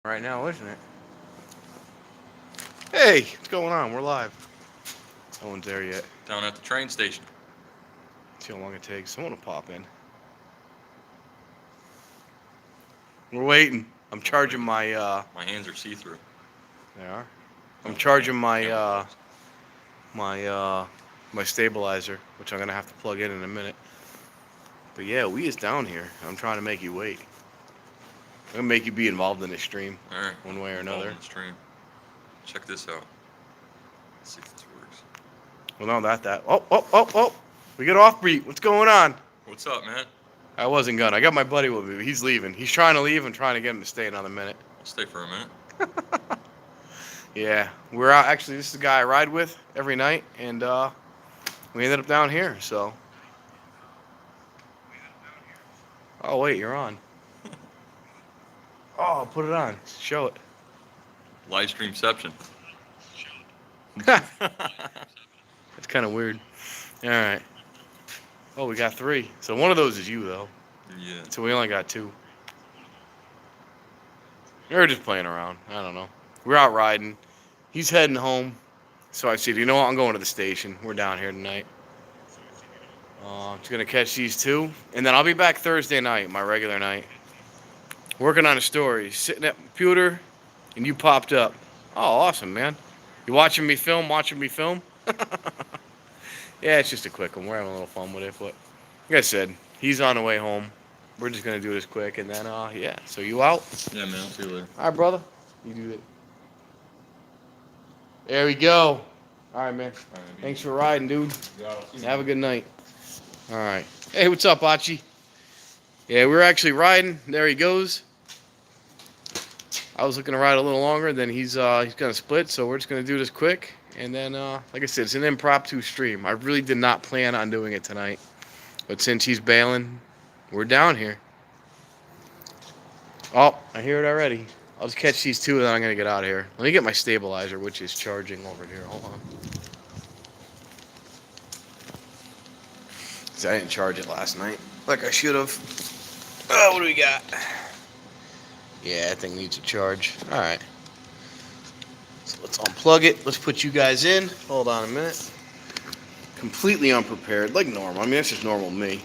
Right now, isn't it? Hey, what's going on? We're live. No one's there yet. Down at the train station. See how long it takes. Someone will pop in. We're waiting. I'm charging my. My hands are see-through. They are. I'm Oh, charging my camera closed. my my stabilizer, which I'm gonna have to plug in a minute. But yeah, we is down here. I'm trying to make you wait. I'm gonna make you be involved in this stream, All right. one way or Involved another. in the stream. Check this out. Let's see if this works. Well, no, that. Oh. We get off beat. What's going on? What's up, man? I wasn't gonna. I got my buddy with me. But he's leaving. He's trying to leave. I'm trying to get him to stay another minute. I'll stay for a minute. Yeah, we're out. Actually, this is the guy I ride with every night, and we ended up down here. So. Oh wait, you're on. Oh, put it on. Show it. Live streamception. That's kind of weird. All right. Oh, we got 3. So one of those is you though. Yeah. So we only got 2. We were just playing around. I don't know. We're out riding. He's heading home. So I said, you know what? I'm going to the station. We're down here tonight. I'm just going to catch these 2. And then I'll be back Thursday night, my regular night. Working on a story. Sitting at the computer, and you popped up. Oh, awesome, man. You watching me film? Yeah, it's just a quick one. We're having a little fun with it. But like I said, he's on the way home. We're just going to do this quick. And then, yeah. So you out? Yeah, man. I'll see you later. All right, brother. You do it. There we go. All right, man. All right, Thanks for riding, dude. Yeah, I'll see you. Have a good night. All right. Hey, what's up, Achi? Yeah, we're actually riding. There he goes. I was looking to ride a little longer. Then he's gonna split. So we're just gonna do this quick. And then, like I said, it's an impromptu stream. I really did not plan on doing it tonight, but since he's bailing, we're down here. Oh, I hear it already. I'll just catch these 2, and then I'm gonna get out of here. Let me get my stabilizer, which is charging over here. Hold on. 'Cause I didn't charge it last night like I should have. Oh, what do we got? Yeah, that thing needs a charge. All right. So let's unplug it. Let's put you guys in. Hold on a minute. Completely unprepared, like normal. I mean, that's just normal me.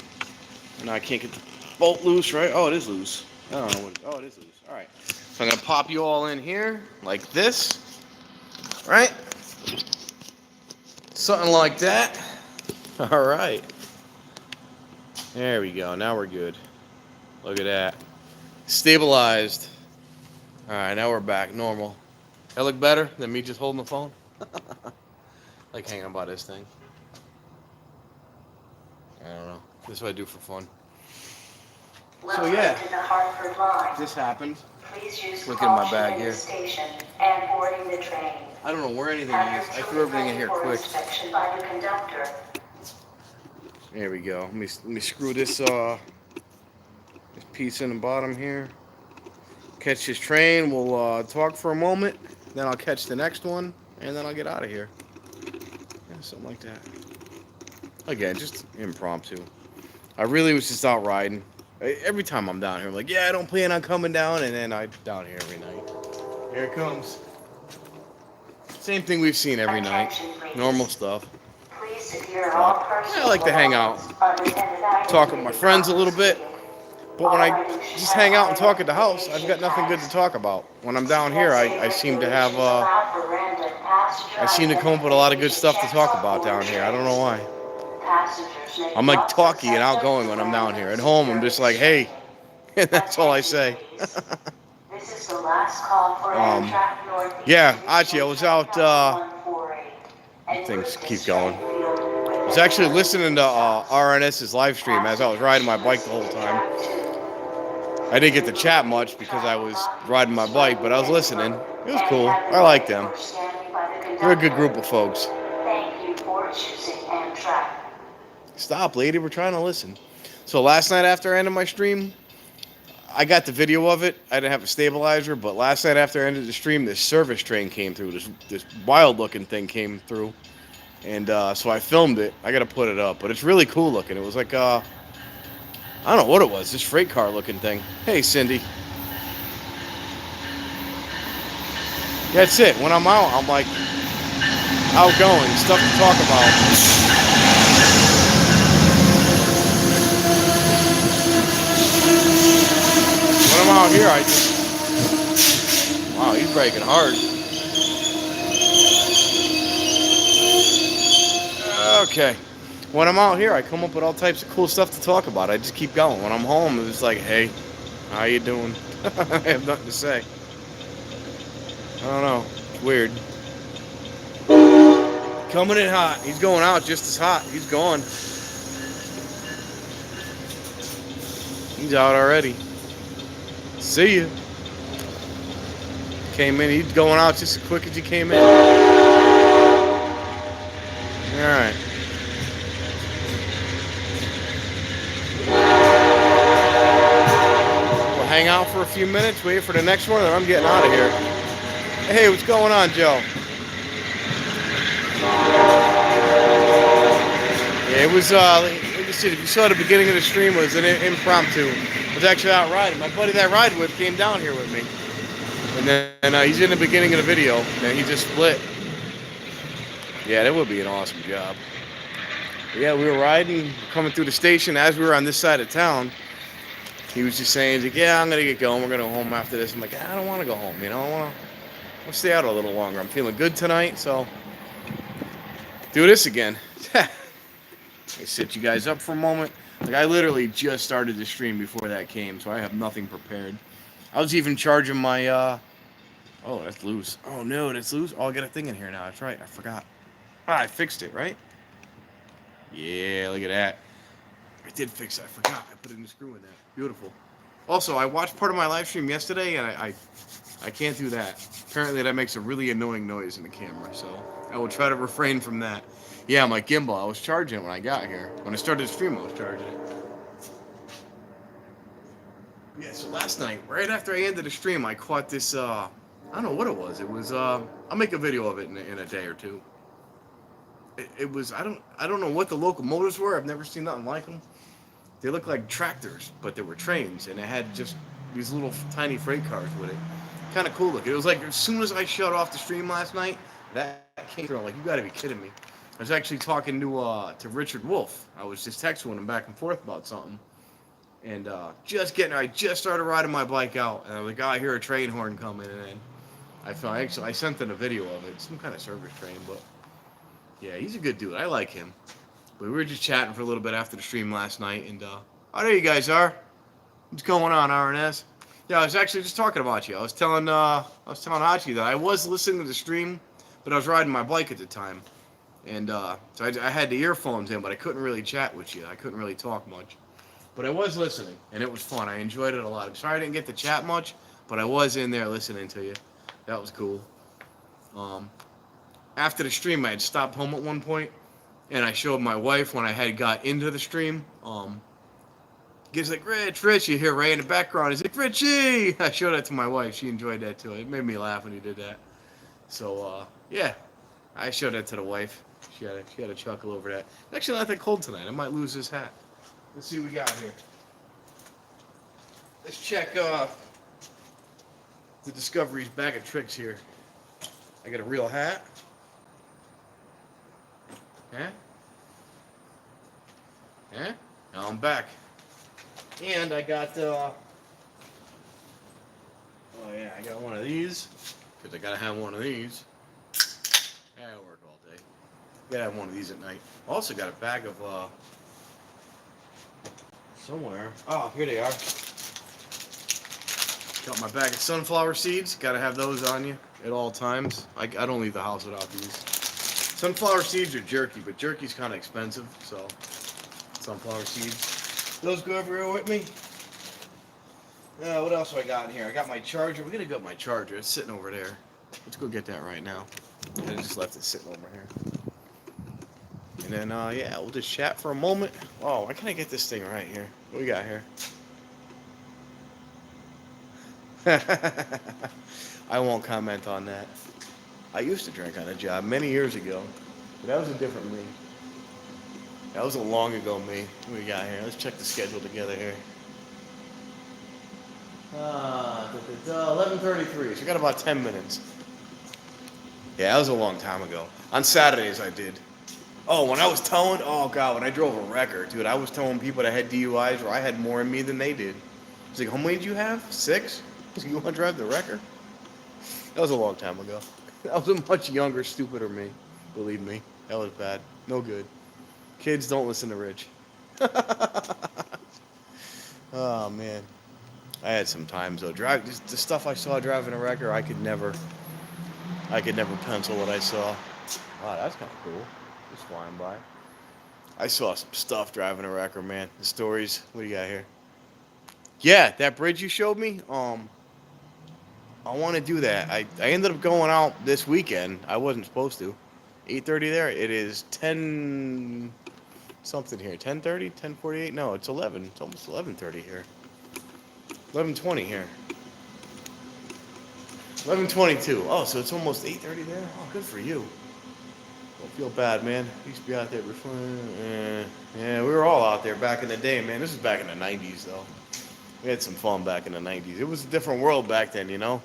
And I can't get the bolt loose, right? Oh, it is loose. I don't know what. Oh, it is loose. All right. So I'm gonna pop you all in here like this, right? Something like that. All right. There we go. Now we're good. Look at that. Stabilized. All right, now we're back normal. That look better than me just holding the phone? Like hanging by this thing. I don't know. This is what I do for fun. So yeah, this happened. Look at my bag here. I don't know where anything is. I threw everything in here quick. There we go. Let me screw this piece in the bottom here. Catch this train. We'll talk for a moment. Then I'll catch the next one, and then I'll get out of here. Yeah, something like that. Again, just impromptu. I really was just out riding. Every time I'm down here, I'm like, yeah, I don't plan on coming down, and then I'm down here every night. Here it comes. Same thing we've seen every night. Normal stuff. I like to hang out, talk with my friends a little bit. But when I just hang out and talk at the house, I've got nothing good to talk about. When I'm down here, I seem to have, I seem to come up with a lot of good stuff to talk about down here. I don't know why. I'm like talky and outgoing when I'm down here. At home, I'm just like, hey, and that's all I say. Yeah, Achi, I was out, things keep going. I was actually listening to RNS's live stream as I was riding my bike the whole time. I didn't get to chat much because I was riding my bike, but I was listening. It was cool. I like them. They're a good group of folks. Stop, lady. We're trying to listen. So last night after I ended my stream, I got the video of it. I didn't have a stabilizer, but last night after I ended the stream, this service train came through. This wild-looking thing came through. And so I filmed it. I got to put it up. But it's really cool looking. It was like I don't know what it was, this freight car looking thing. Hey, Cindy. That's it. When I'm out, I'm like outgoing, stuff to talk about. When I'm out here, I just wow, he's breaking hard. Okay. When I'm out here, I come up with all types of cool stuff to talk about. I just keep going. When I'm home, it's like, hey, how you doing? I have nothing to say. I don't know. It's weird. Coming in hot. He's going out just as hot. He's gone. He's out already. See ya. Came in. He's going out just as quick as he came in. All right. We'll hang out for a few minutes, wait for the next one, and I'm getting out of here. Hey, what's going on, Joe? Yeah, it was, like you said, if you saw the beginning of the stream, it was an impromptu. I was actually out riding. My buddy that I ride with came down here with me. And then he's in the beginning of the video, and he just split. Yeah, that would be an awesome job. But yeah, we were riding, coming through the station. As we were on this side of town, he was just saying, like, yeah, I'm going to get going. We're going to go home after this. I'm like, I don't want to go home. You know, I want to stay out a little longer. I'm feeling good tonight, so do this again. I set you guys up for a moment. Like, I literally just started the stream before that came, so I have nothing prepared. I was even charging my, oh, that's loose. Oh, no, that's loose. Oh, I got a thing in here now. That's right. I forgot. Ah, I fixed it, right? Yeah, look at that. I did fix it. I forgot. I put a new screw in that. Beautiful. Also, I watched part of my live stream yesterday, and I can't do that. Apparently, that makes a really annoying noise in the camera, so I will try to refrain from that. Yeah, my gimbal. I was charging it when I got here. When I started the stream, I was charging it. Yeah, so last night, right after I ended the stream, I caught this, I don't know what it was. It was, I'll make a video of it in a day or two. It was, I don't know what the locomotives were. I've never seen nothing like them. They looked like tractors, but they were trains, and it had just these little tiny freight cars with it. Kind of cool looking. It was like as soon as I shut off the stream last night, that came through. I'm like, you got to be kidding me. I was actually talking to Richard Wolf. I was just texting him back and forth about something, and I just started riding my bike out, and I was like, oh, I hear a train horn coming, and then I sent in a video of it, some kind of service train, but yeah, he's a good dude. I like him. But we were just chatting for a little bit after the stream last night, and oh, there you guys are. What's going on, RNS? Yeah, I was actually just talking about you. I was telling Hachi that I was listening to the stream, but I was riding my bike at the time, and so I had the earphones in, but I couldn't really chat with you. I couldn't really talk much, but I was listening, and it was fun. I enjoyed it a lot. I'm sorry I didn't get to chat much, but I was in there listening to you. That was cool. After the stream, I had stopped home at one point, and I showed my wife when I had got into the stream. Gives like, Rich, you hear Ray in the background. He's like, Richie! I showed that to my wife. She enjoyed that too. It made me laugh when he did that. So, yeah, I showed that to the wife. She had a chuckle over that. It's actually not that cold tonight. I might lose this hat. Let's see what we got here. Let's check the Discovery's bag of tricks here. I got a real hat. Huh? Huh? Now I'm back. And I got, oh yeah, I got one of these. Because I gotta have one of these. Yeah, I work all day. Gotta have one of these at night. Also got a bag of, somewhere. Oh, here they are. Got my bag of sunflower seeds. Gotta have those on you at all times. I don't leave the house without these. Sunflower seeds are jerky, but jerky's kind of expensive, so sunflower seeds. Those go everywhere with me. What else do I got in here? I got my charger. We're gonna go my charger. It's sitting over there. Let's go get that right now. I just left it sitting over here. And then, yeah, we'll just chat for a moment. Oh, why can't I get this thing right here? What we got here? I won't comment on that. I used to drink on a job many years ago, but that was a different me. That was a long ago me. What we got here? Let's check the schedule together here. 11:33, so we got about 10 minutes. Yeah, that was a long time ago. On Saturdays, I did. Oh, when I was towing, oh god, when I drove a wrecker, dude, I was towing people that had DUIs where I had more in me than they did. It's like, how many did you have? 6? You want to drive the wrecker? That was a long time ago. That was a much younger, stupider me. Believe me, that was bad. No good. Kids don't listen to Rich. Oh man, I had some times though. Drive just the stuff I saw driving a wrecker, I could never pencil what I saw. Wow, that's kind of cool. Just flying by. I saw some stuff driving a wrecker, man. The stories. What do you got here? Yeah, that bridge you showed me. I want to do that. I ended up going out this weekend. I wasn't supposed to. 8:30 there. It is 10 something here. 10:30, 10:48. No, it's 11. It's almost 11:30 here. 11:20 here. 11:22. Oh, so it's almost 8:30 there. Oh, good for you. Don't feel bad, man. Used to be out there before. Yeah, we were all out there back in the day, man. This was back in the 90s, though. We had some fun back in the 90s. It was a different world back then, you know?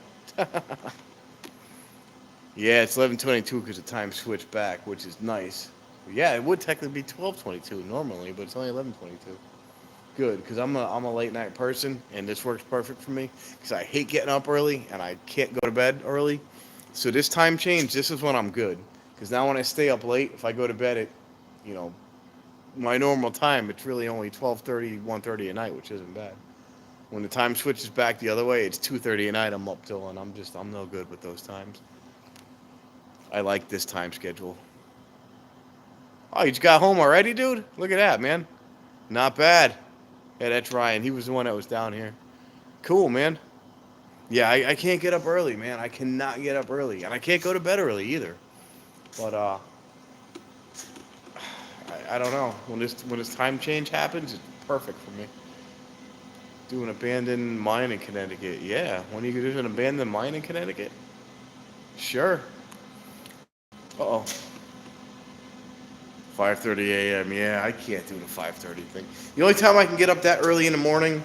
Yeah, it's 11:22 because the time switched back, which is nice. Yeah, it would technically be 12:22 normally, but it's only 11:22. Good, because I'm a late night person, and this works perfect for me. Because I hate getting up early, and I can't go to bed early. So this time change, this is when I'm good. Because now when I stay up late, if I go to bed at, you know, my normal time, it's really only 12:30, 1:30 at night, which isn't bad. When the time switches back the other way, it's 2:30 at night. I'm up till, and I'm no good with those times. I like this time schedule. Oh, you just got home already, dude? Look at that, man. Not bad. Yeah, that's Ryan. He was the one that was down here. Cool, man. Yeah, I can't get up early, man. I cannot get up early, and I can't go to bed early either. But I don't know. When this time change happens, it's perfect for me. Do an abandoned mine in Connecticut. Yeah, when you do an abandoned mine in Connecticut? Sure. Uh-oh. 5:30 a.m. Yeah, I can't do the 5:30 thing. The only time I can get up that early in the morning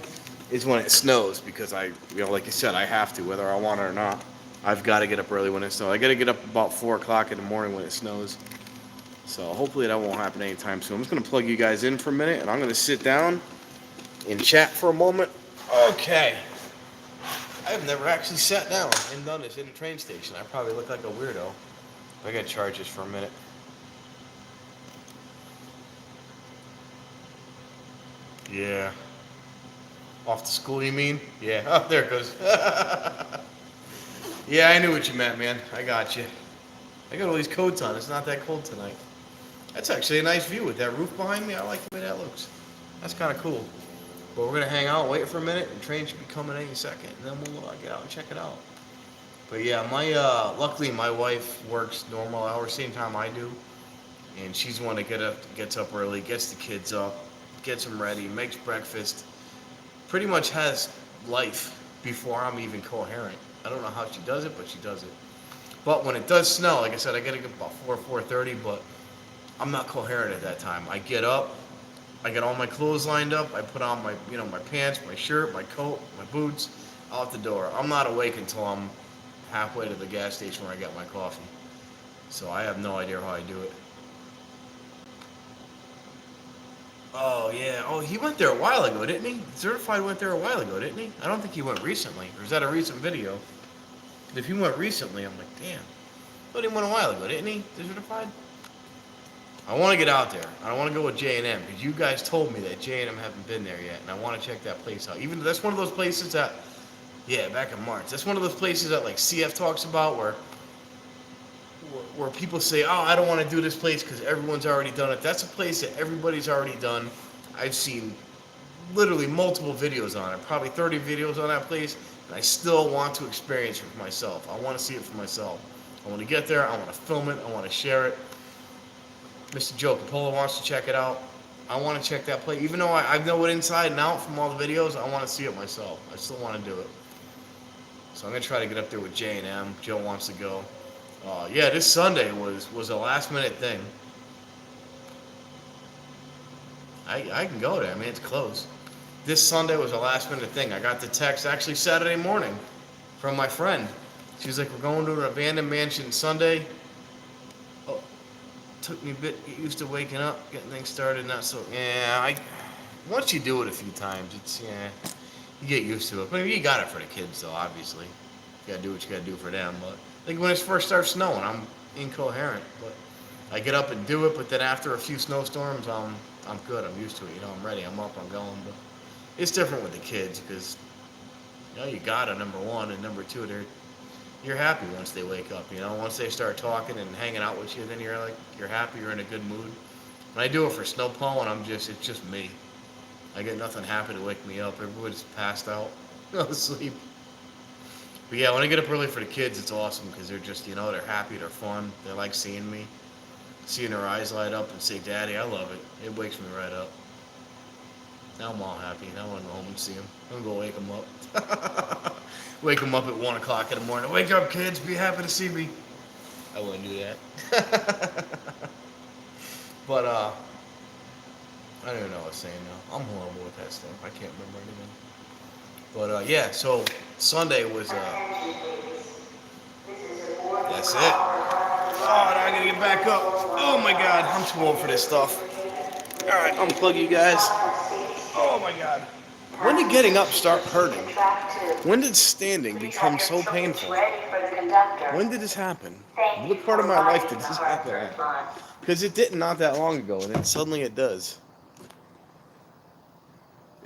is when it snows because like I said, I have to, whether I want it or not. I've got to get up early when it snows. I got to get up about 4 o'clock in the morning when it snows. So hopefully that won't happen anytime soon. I'm just going to plug you guys in for a minute, and I'm going to sit down and chat for a moment. Okay. I've never actually sat down and done this in a train station. I probably look like a weirdo. I got to charge this for a minute. Yeah. Off to school, you mean? Yeah. Oh, there it goes. Yeah, I knew what you meant, man. I got you. I got all these coats on. It's not that cold tonight. That's actually a nice view with that roof behind me. I like the way that looks. That's kind of cool. But we're going to hang out, wait for a minute, and the train should be coming any second. And then we'll get out and check it out. But yeah, luckily my wife works normal hours, same time I do. And she's the one that gets up early, gets the kids up, gets them ready, makes breakfast. Pretty much has life before I'm even coherent. I don't know how she does it, but she does it. But when it does snow, like I said, I gotta get about 4:30, but I'm not coherent at that time. I get up, I get all my clothes lined up, I put on my pants, my shirt, my coat, my boots, out the door. I'm not awake until I'm halfway to the gas station where I got my coffee. So I have no idea how I do it. Oh yeah. Oh, he went there a while ago, didn't he? Certified went there a while ago, didn't he? I don't think he went recently. Or is that a recent video? If he went recently, I'm like, damn. But he went a while ago, didn't he? Certified? I want to get out there. I want to go with J&M because you guys told me that J&M haven't been there yet, and I want to check that place out. Even though that's one of those places that, yeah, back in March. That's one of those places that like CF talks about where people say, oh, I don't want to do this place because everyone's already done it. That's a place that everybody's already done. I've seen literally multiple videos on it, probably 30 videos on that place, and I still want to experience it for myself. I want to see it for myself. I want to get there. I want to film it. I want to share it. Mr. Joe Capola wants to check it out. I want to check that place. Even though I know it inside and out from all the videos, I want to see it myself. I still want to do it. So I'm going to try to get up there with J&M. Joe wants to go. Yeah, this Sunday was a last minute thing. I can go there. I mean, it's close. This Sunday was a last minute thing. I got the text actually Saturday morning from my friend. She's like, we're going to an abandoned mansion Sunday. Oh, took me a bit to get used to waking up, getting things started. Not so. Yeah, once you do it a few times, it's you get used to it. But you got it for the kids, though. Obviously, you gotta do what you gotta do for them. But I think when it first starts snowing, I'm incoherent. But I get up and do it. But then after a few snowstorms, I'm good. I'm used to it. I'm ready. I'm up. I'm going. But it's different with the kids because you got it. Number one and number two, you're happy once they wake up. Once they start talking and hanging out with you, then you're happy. You're in a good mood. When I do it for snow plowing, it's just me. I get nothing happy to wake me up. Everybody's passed out, asleep. But yeah, when I get up early for the kids, it's awesome because they're just, they're happy, they're fun, they like seeing me, seeing their eyes light up and say, "Daddy, I love it." It wakes me right up. Now I'm all happy. Now I want to go home and see them. I'm gonna go wake them up. Wake them up at 1 o'clock in the morning. Wake up, kids! Be happy to see me. I wouldn't do that. But I don't even know what I was saying now. I'm horrible with that stuff. I can't remember anything. But yeah, so Sunday was that's it. Oh, now I gotta get back up. Oh my God, I'm too old for this stuff. All right, unplug you guys. Oh my God. When did getting up start hurting? When did standing become so painful? When did this happen? What part of my life did this happen? Because it didn't not that long ago, and then suddenly it does.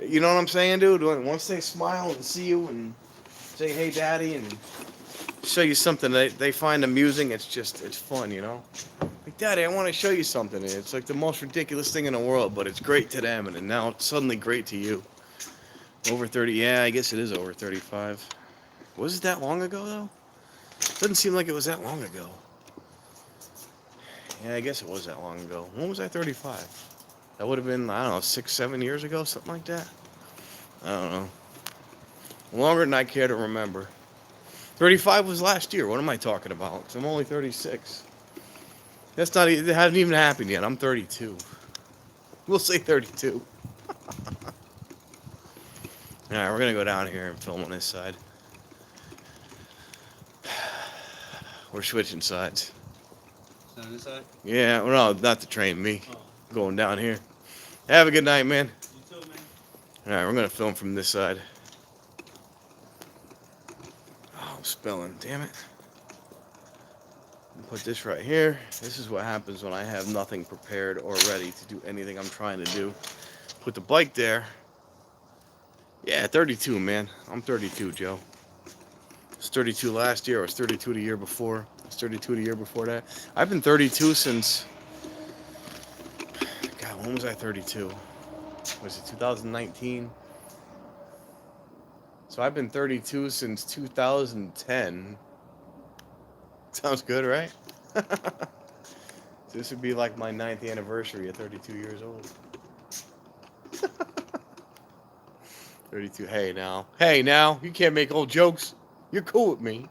You know what I'm saying, dude? Once they smile and see you and say, "Hey, Daddy," and show you something they find amusing, it's fun, Like, "Daddy, I want to show you something." And it's like the most ridiculous thing in the world, but it's great to them, and now it's suddenly great to you. Over 30, yeah, I guess it is over 35. Was it that long ago, though? Doesn't seem like it was that long ago. Yeah, I guess it was that long ago. When was I 35? That would have been, I don't know, 6, 7 years ago, something like that. I don't know. Longer than I care to remember. 35 was last year. What am I talking about? 'Cause I'm only 36. It hasn't even happened yet. I'm 32. We'll say 32. All right, we're going to go down here and film on this side. We're switching sides. On this side? Yeah, well, no, not the train, me. Oh. Going down here. Have a good night, man. You too, man. All right, we're going to film from this side. Oh, I'm spilling. Damn it. Put this right here. This is what happens when I have nothing prepared or ready to do anything I'm trying to do. Put the bike there. Yeah, 32, man. I'm 32, Joe. I was 32 last year. I was 32 the year before. I was 32 the year before that. I've been 32 since... God, when was I 32? Was it 2019? So I've been 32 since 2010. Sounds good, right? This would be like my 9th anniversary at 32 years old. 32. Hey, now. You can't make old jokes. You're cool with me.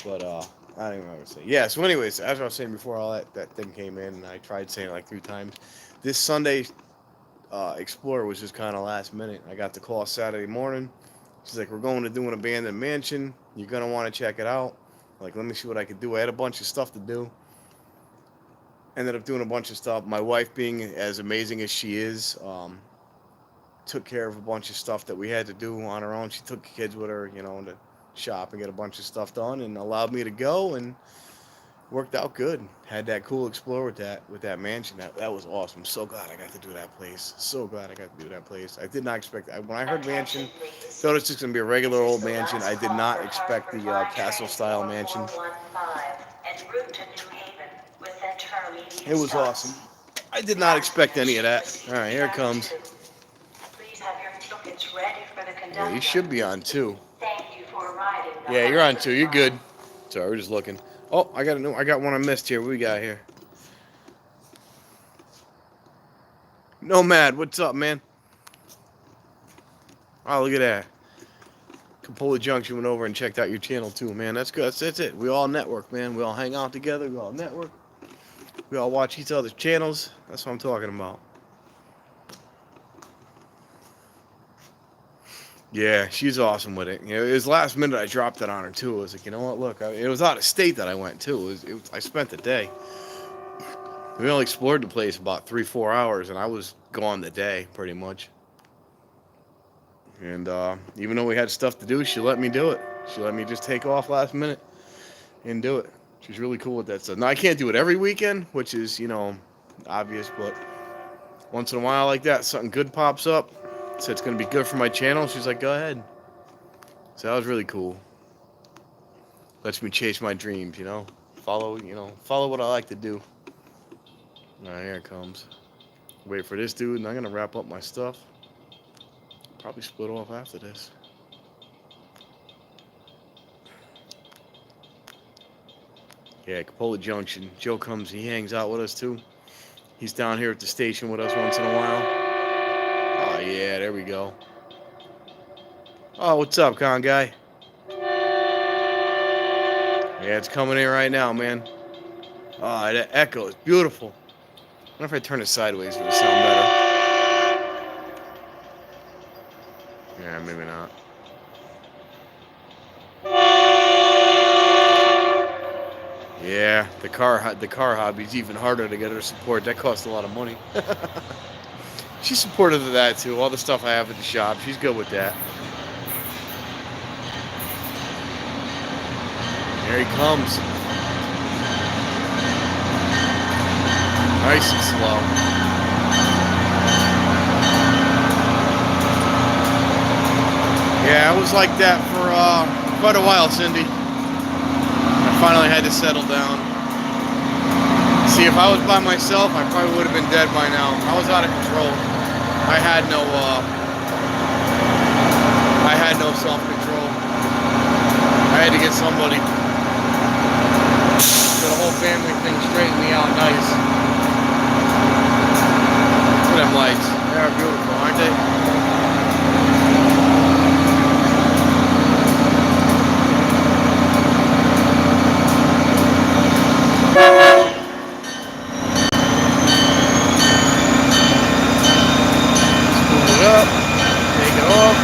But, I don't even know what to say. Yeah, so anyways, as I was saying before all that thing came in, and I tried saying it like 3 times, this Sunday Explorer was just kind of last minute. I got the call Saturday morning. She's like, "We're going to do an abandoned mansion. You're going to want to check it out." Like, let me see what I could do. I had a bunch of stuff to do. Ended up doing a bunch of stuff. My wife, being as amazing as she is, took care of a bunch of stuff that we had to do on her own. She took the kids with her, to shop and get a bunch of stuff done, and allowed me to go, and worked out good. Had that cool Explorer with that mansion. That was awesome. So glad I got to do that place. So glad I got to do that place. I did not expect that. When I heard mansion, thought it was just gonna be a regular old mansion. I did not expect the castle style mansion. It was awesome. I did not expect any of that. All right, here it comes. Yeah, you should be on 2. Yeah, you're on 2. You're good. Sorry, we're just looking. Oh, I got one I missed here. What we got here? Nomad, what's up, man? Oh, look at that. Capola Junction went over and checked out your channel too, man. That's good. That's it. We all network, man. We all hang out together. We all network. We all watch each other's channels. That's what I'm talking about. Yeah, she's awesome with it. You know, it was last minute I dropped it on her too. I was like, you know what? Look, it was out of state that I went to. I spent the day. We only explored the place about 3-4 hours, and I was gone the day pretty much. And even though we had stuff to do, she let me do it. She let me just take off last minute and do it. She's really cool with that stuff. Now I can't do it every weekend, which is obvious, but once in a while like that, something good pops up. So it's gonna be good for my channel. She's like, go ahead. So that was really cool. Lets me chase my dreams, follow what I like to do. All right, here it comes. Wait for this dude, and I'm gonna wrap up my stuff. Probably split off after this. Yeah, Capola Junction. Joe comes, he hangs out with us too. He's down here at the station with us once in a while. Oh yeah, there we go. Oh, what's up, con guy? Yeah, it's coming in right now, man. Oh, that echo is beautiful. I wonder if I turn it sideways, would it sound better? Yeah, maybe not. Yeah, the car hobby's even harder to get her to support. That costs a lot of money. She's supportive of that too. All the stuff I have at the shop, she's good with that. There he comes. Nice and slow. Yeah, it was like that for quite a while, Cindy. I finally had to settle down. See, if I was by myself, I probably would have been dead by now. I was out of control. I had no self-control. I had to get somebody. So the whole family thing straightened me out nice. Look at them lights. They are beautiful, aren't they? Spool it up. Take it off.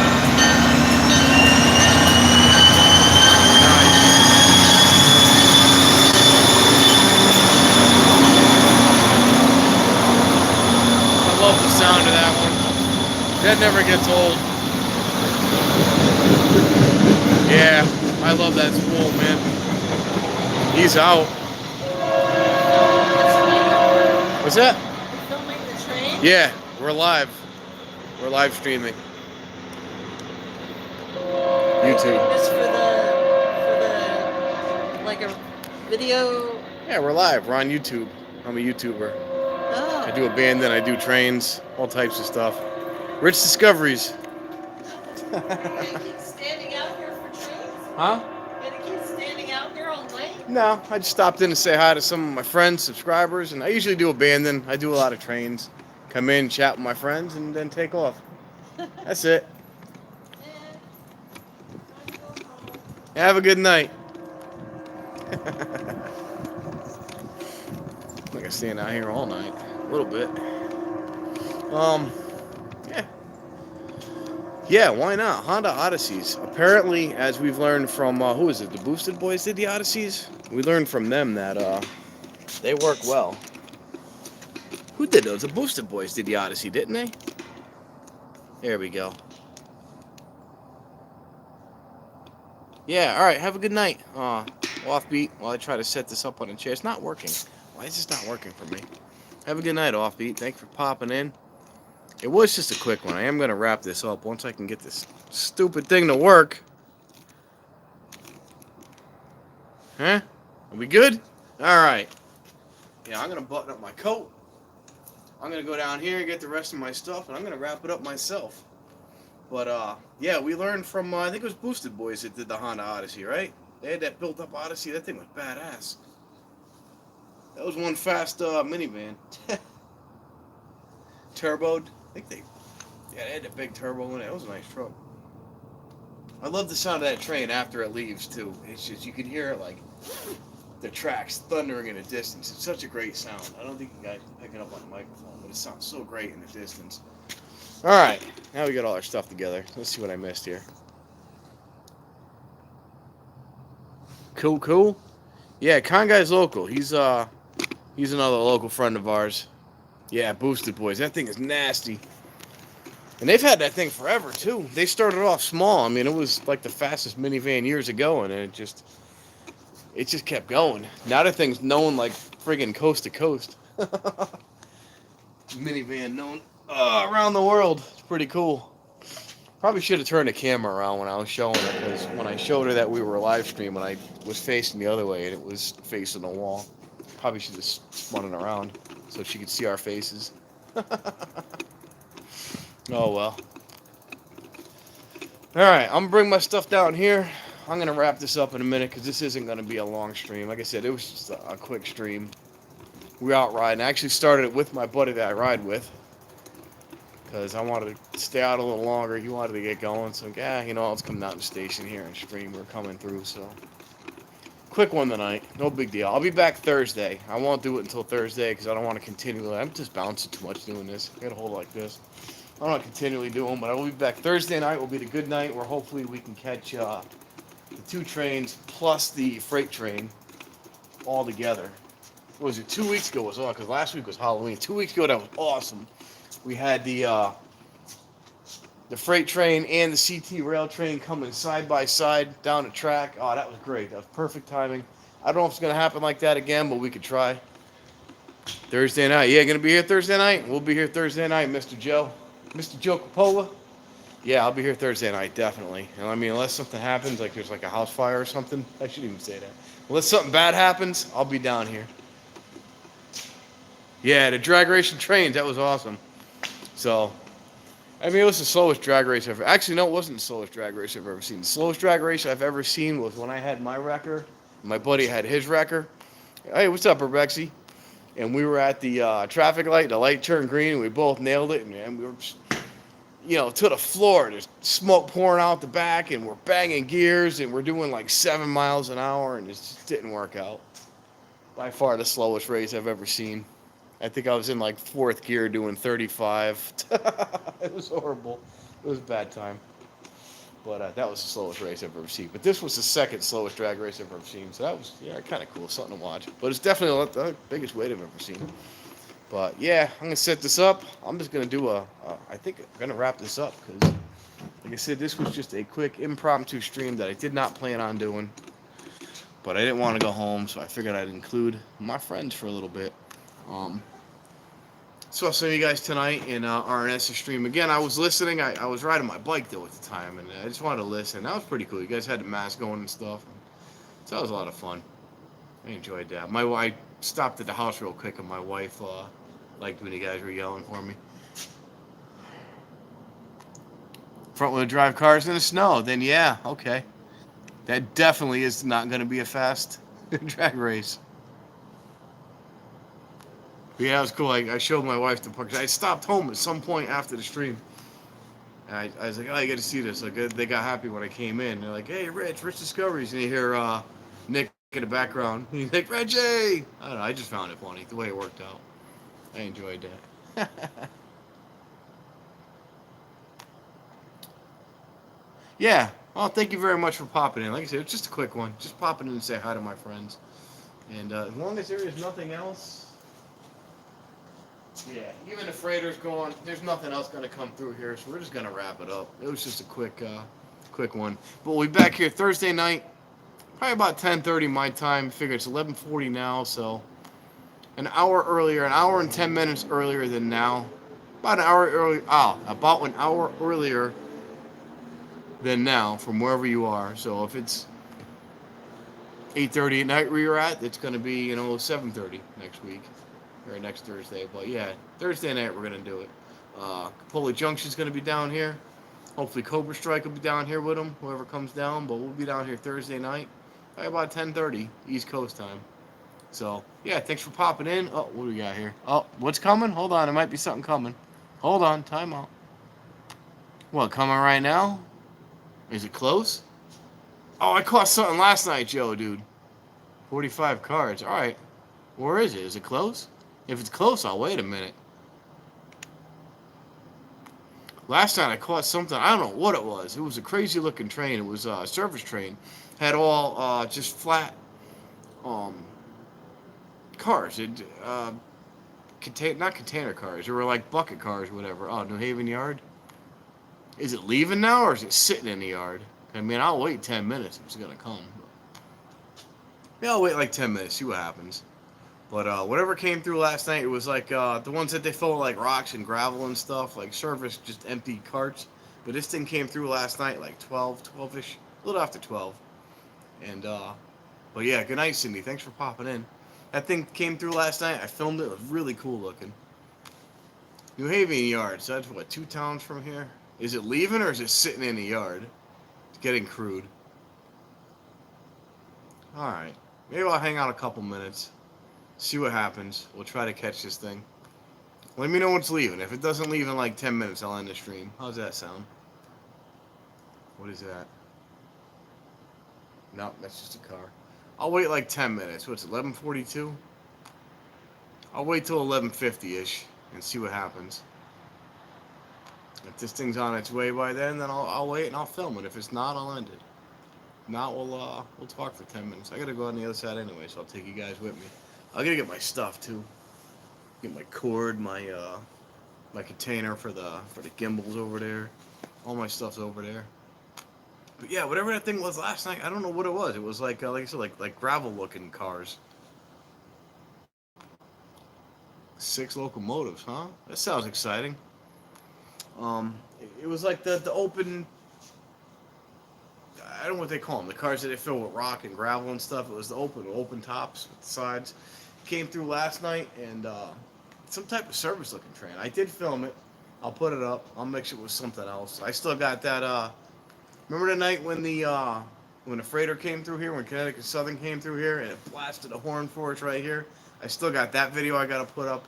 I love the sound of that one. That never gets old. Yeah, I love that spool, man. He's out. What's that? You're filming the train? Yeah, we're live. We're live streaming. YouTube. This for the like a video. Yeah, we're live. We're on YouTube. I'm a YouTuber. Oh. I do abandon, I do trains, all types of stuff. Rich discoveries. Are you gonna keep standing out here for trains? Huh? You're gonna keep standing out here all night? No, I just stopped in to say hi to some of my friends, subscribers, and I usually do abandon. I do a lot of trains. Come in, chat with my friends, and then take off. That's it. Have a good night. I'm not gonna stand out here all night. A little bit. Yeah. Yeah, why not? Honda Odysseys. Apparently, as we've learned from, who is it? The Boosted Boys did the Odysseys? We learned from them that, they work well. Who did those? The Boosted Boys did the Odyssey, didn't they? There we go. Yeah, alright, have a good night. Offbeat, while I try to set this up on a chair. It's not working. Why is this not working for me? Have a good night, Offbeat. Thanks for popping in. It was just a quick one. I am going to wrap this up once I can get this stupid thing to work. Huh? Are we good? Alright. Yeah, I'm going to button up my coat. I'm going to go down here and get the rest of my stuff, and I'm going to wrap it up myself. But, yeah, we learned from, I think it was Boosted Boys that did the Honda Odyssey, right? They had that built-up Odyssey. That thing was badass. That was one fast minivan. Turboed. I think they had a big turbo in it. It was a nice truck. I love the sound of that train after it leaves, too. It's just, you can hear it, like, the tracks thundering in the distance. It's such a great sound. I don't think you guys can pick it up on the microphone, but it sounds so great in the distance. All right, now we got all our stuff together. Let's see what I missed here. Cool. Yeah, Con Guy's local. He's another local friend of ours. Yeah, Boosted Boys. That thing is nasty. And they've had that thing forever too. They started off small. I mean, it was like the fastest minivan years ago, and it just kept going. Now the thing's known like friggin' coast to coast. Minivan known around the world. It's pretty cool. Probably should have turned the camera around when I was showing it, because when I showed her that we were live streaming, I was facing the other way and it was facing the wall. Probably should have spun it around so she could see our faces. Oh well. Alright, I'm gonna bring my stuff down here. I'm gonna wrap this up in a minute because this isn't gonna be a long stream. Like I said, it was just a quick stream. We were out riding. I actually started it with my buddy that I ride with, because I wanted to stay out a little longer. He wanted to get going, so let's come down to the station here and stream. We're coming through, so quick one tonight. No big deal. I'll be back Thursday. I won't do it until Thursday because I don't want to continually. I'm just bouncing too much doing this. I got a hold like this. I don't want to continually do them, but I will be back Thursday night. Will be the good night where hopefully we can catch the 2 trains plus the freight train all together. What was it? 2 weeks ago was on, because last week was Halloween. 2 weeks ago, that was awesome. We had the freight train and the CT rail train coming side by side down the track. Oh, that was great. That was perfect timing. I don't know if it's going to happen like that again, but we could try. Thursday night. Yeah, going to be here Thursday night? We'll be here Thursday night, Mr. Joe. Mr. Joe Coppola. Yeah, I'll be here Thursday night, definitely. And I mean, unless something happens, like there's like a house fire or something. I shouldn't even say that. Unless something bad happens, I'll be down here. Yeah, the drag racing trains, that was awesome. So, I mean, it was the slowest drag race I've ever... Actually, no, it wasn't the slowest drag race I've ever seen. The slowest drag race I've ever seen was when I had my wrecker. My buddy had his wrecker. Hey, what's up, Rebexy? And we were at the traffic light. The light turned green, and we both nailed it. And man, we were just, to the floor. There's smoke pouring out the back, and we're banging gears, and we're doing like 7 miles an hour, and it just didn't work out. By far the slowest race I've ever seen. I think I was in like 4th gear doing 35. It was horrible. It was a bad time. But that was the slowest race I've ever seen. But this was the 2nd slowest drag race I've ever seen. So that was, kind of cool. Something to watch. But it's definitely the biggest wait I've ever seen. But yeah, I'm going to set this up. I'm just going to do I think I'm going to wrap this up because, like I said, this was just a quick impromptu stream that I did not plan on doing. But I didn't want to go home, so I figured I'd include my friends for a little bit. So I'll see you guys tonight in RNS stream. Again, I was listening. I was riding my bike, though, at the time, and I just wanted to listen. That was pretty cool. You guys had the mask going and stuff. So that was a lot of fun. I enjoyed that. I stopped at the house real quick, and my wife liked when you guys were yelling for me. Front-wheel drive cars in the snow. Then, yeah, okay. That definitely is not going to be a fast drag race. Yeah, it was cool. I showed my wife the park. I stopped home at some point after the stream. And I was like, oh, you got to see this. Like, they got happy when I came in. They're like, hey, Rich Discoveries. And you hear Nick in the background. He's like, Reggie! I don't know. I just found it funny, the way it worked out. I enjoyed that. Yeah. Well, thank you very much for popping in. Like I said, it's just a quick one. Just popping in and say hi to my friends. And as long as there is nothing else... Yeah, even the freighter's going. There's nothing else going to come through here, so we're just going to wrap it up. It was just a quick one. But we'll be back here Thursday night, probably about 10:30 my time. Figure it's 11:40 now, so an hour earlier, an hour and 10 minutes earlier than now. About an hour earlier. About an hour earlier than now from wherever you are. So if it's 8:30 at night where you're at, it's going to be 7:30 next week. Or next Thursday, but yeah, Thursday night we're gonna do it. Capoli Junction's gonna be down here. Hopefully Cobra Strike will be down here with them, whoever comes down. But we'll be down here Thursday night, probably about 10:30 East Coast time. So yeah, thanks for popping in. Oh, what do we got here? Oh, what's coming? Hold on, there might be something coming. Hold on, time out. What, coming right now? Is it close? Oh, I caught something last night, Joe, dude. 45 cards. All right, where is it? Is it close? If it's close, I'll wait a minute. Last night I caught something. I don't know what it was. It was a crazy looking train. It was a service train. Had all just flat um, cars. It not container cars. They were like bucket cars, or whatever. Oh, New Haven Yard. Is it leaving now or is it sitting in the yard? I mean, I'll wait 10 minutes if it's gonna come. Yeah, I'll wait like 10 minutes, see what happens. But whatever came through last night, it was like the ones that they fill with like rocks and gravel and stuff, like service, just empty carts. But this thing came through last night, like 12-ish, a little after 12. And, but yeah, good night, Cindy. Thanks for popping in. That thing came through last night. I filmed it. It was really cool looking. New Haven Yard. So that's what, 2 towns from here? Is it leaving or is it sitting in the yard? It's getting crude. Alright. Maybe I'll hang out a couple minutes. See what happens. We'll try to catch this thing. Let me know when it's leaving. If it doesn't leave in like 10 minutes, I'll end the stream. How's that sound? What is that? No, that's just a car. I'll wait like 10 minutes. What's it, 11:42? I'll wait till 11:50-ish and see what happens. If this thing's on its way by then I'll wait and I'll film it. If it's not, I'll end it. If not, we'll talk for 10 minutes. I gotta go on the other side anyway, so I'll take you guys with me. I gotta get my stuff too. Get my cord, my container for the gimbals over there. All my stuff's over there. But yeah, whatever that thing was last night, I don't know what it was. It was like I said, like gravel looking cars. 6 locomotives, huh? That sounds exciting. It was like the open. I don't know what they call them. The cars that they fill with rock and gravel and stuff. It was the open tops with the sides. Came through last night and some type of service looking train. I did film it. I'll put it up. I'll mix it with something else. I still got that. Remember the night when the freighter came through here, when Connecticut Southern came through here, and it blasted a horn for us right here? I still got that video I got to put up.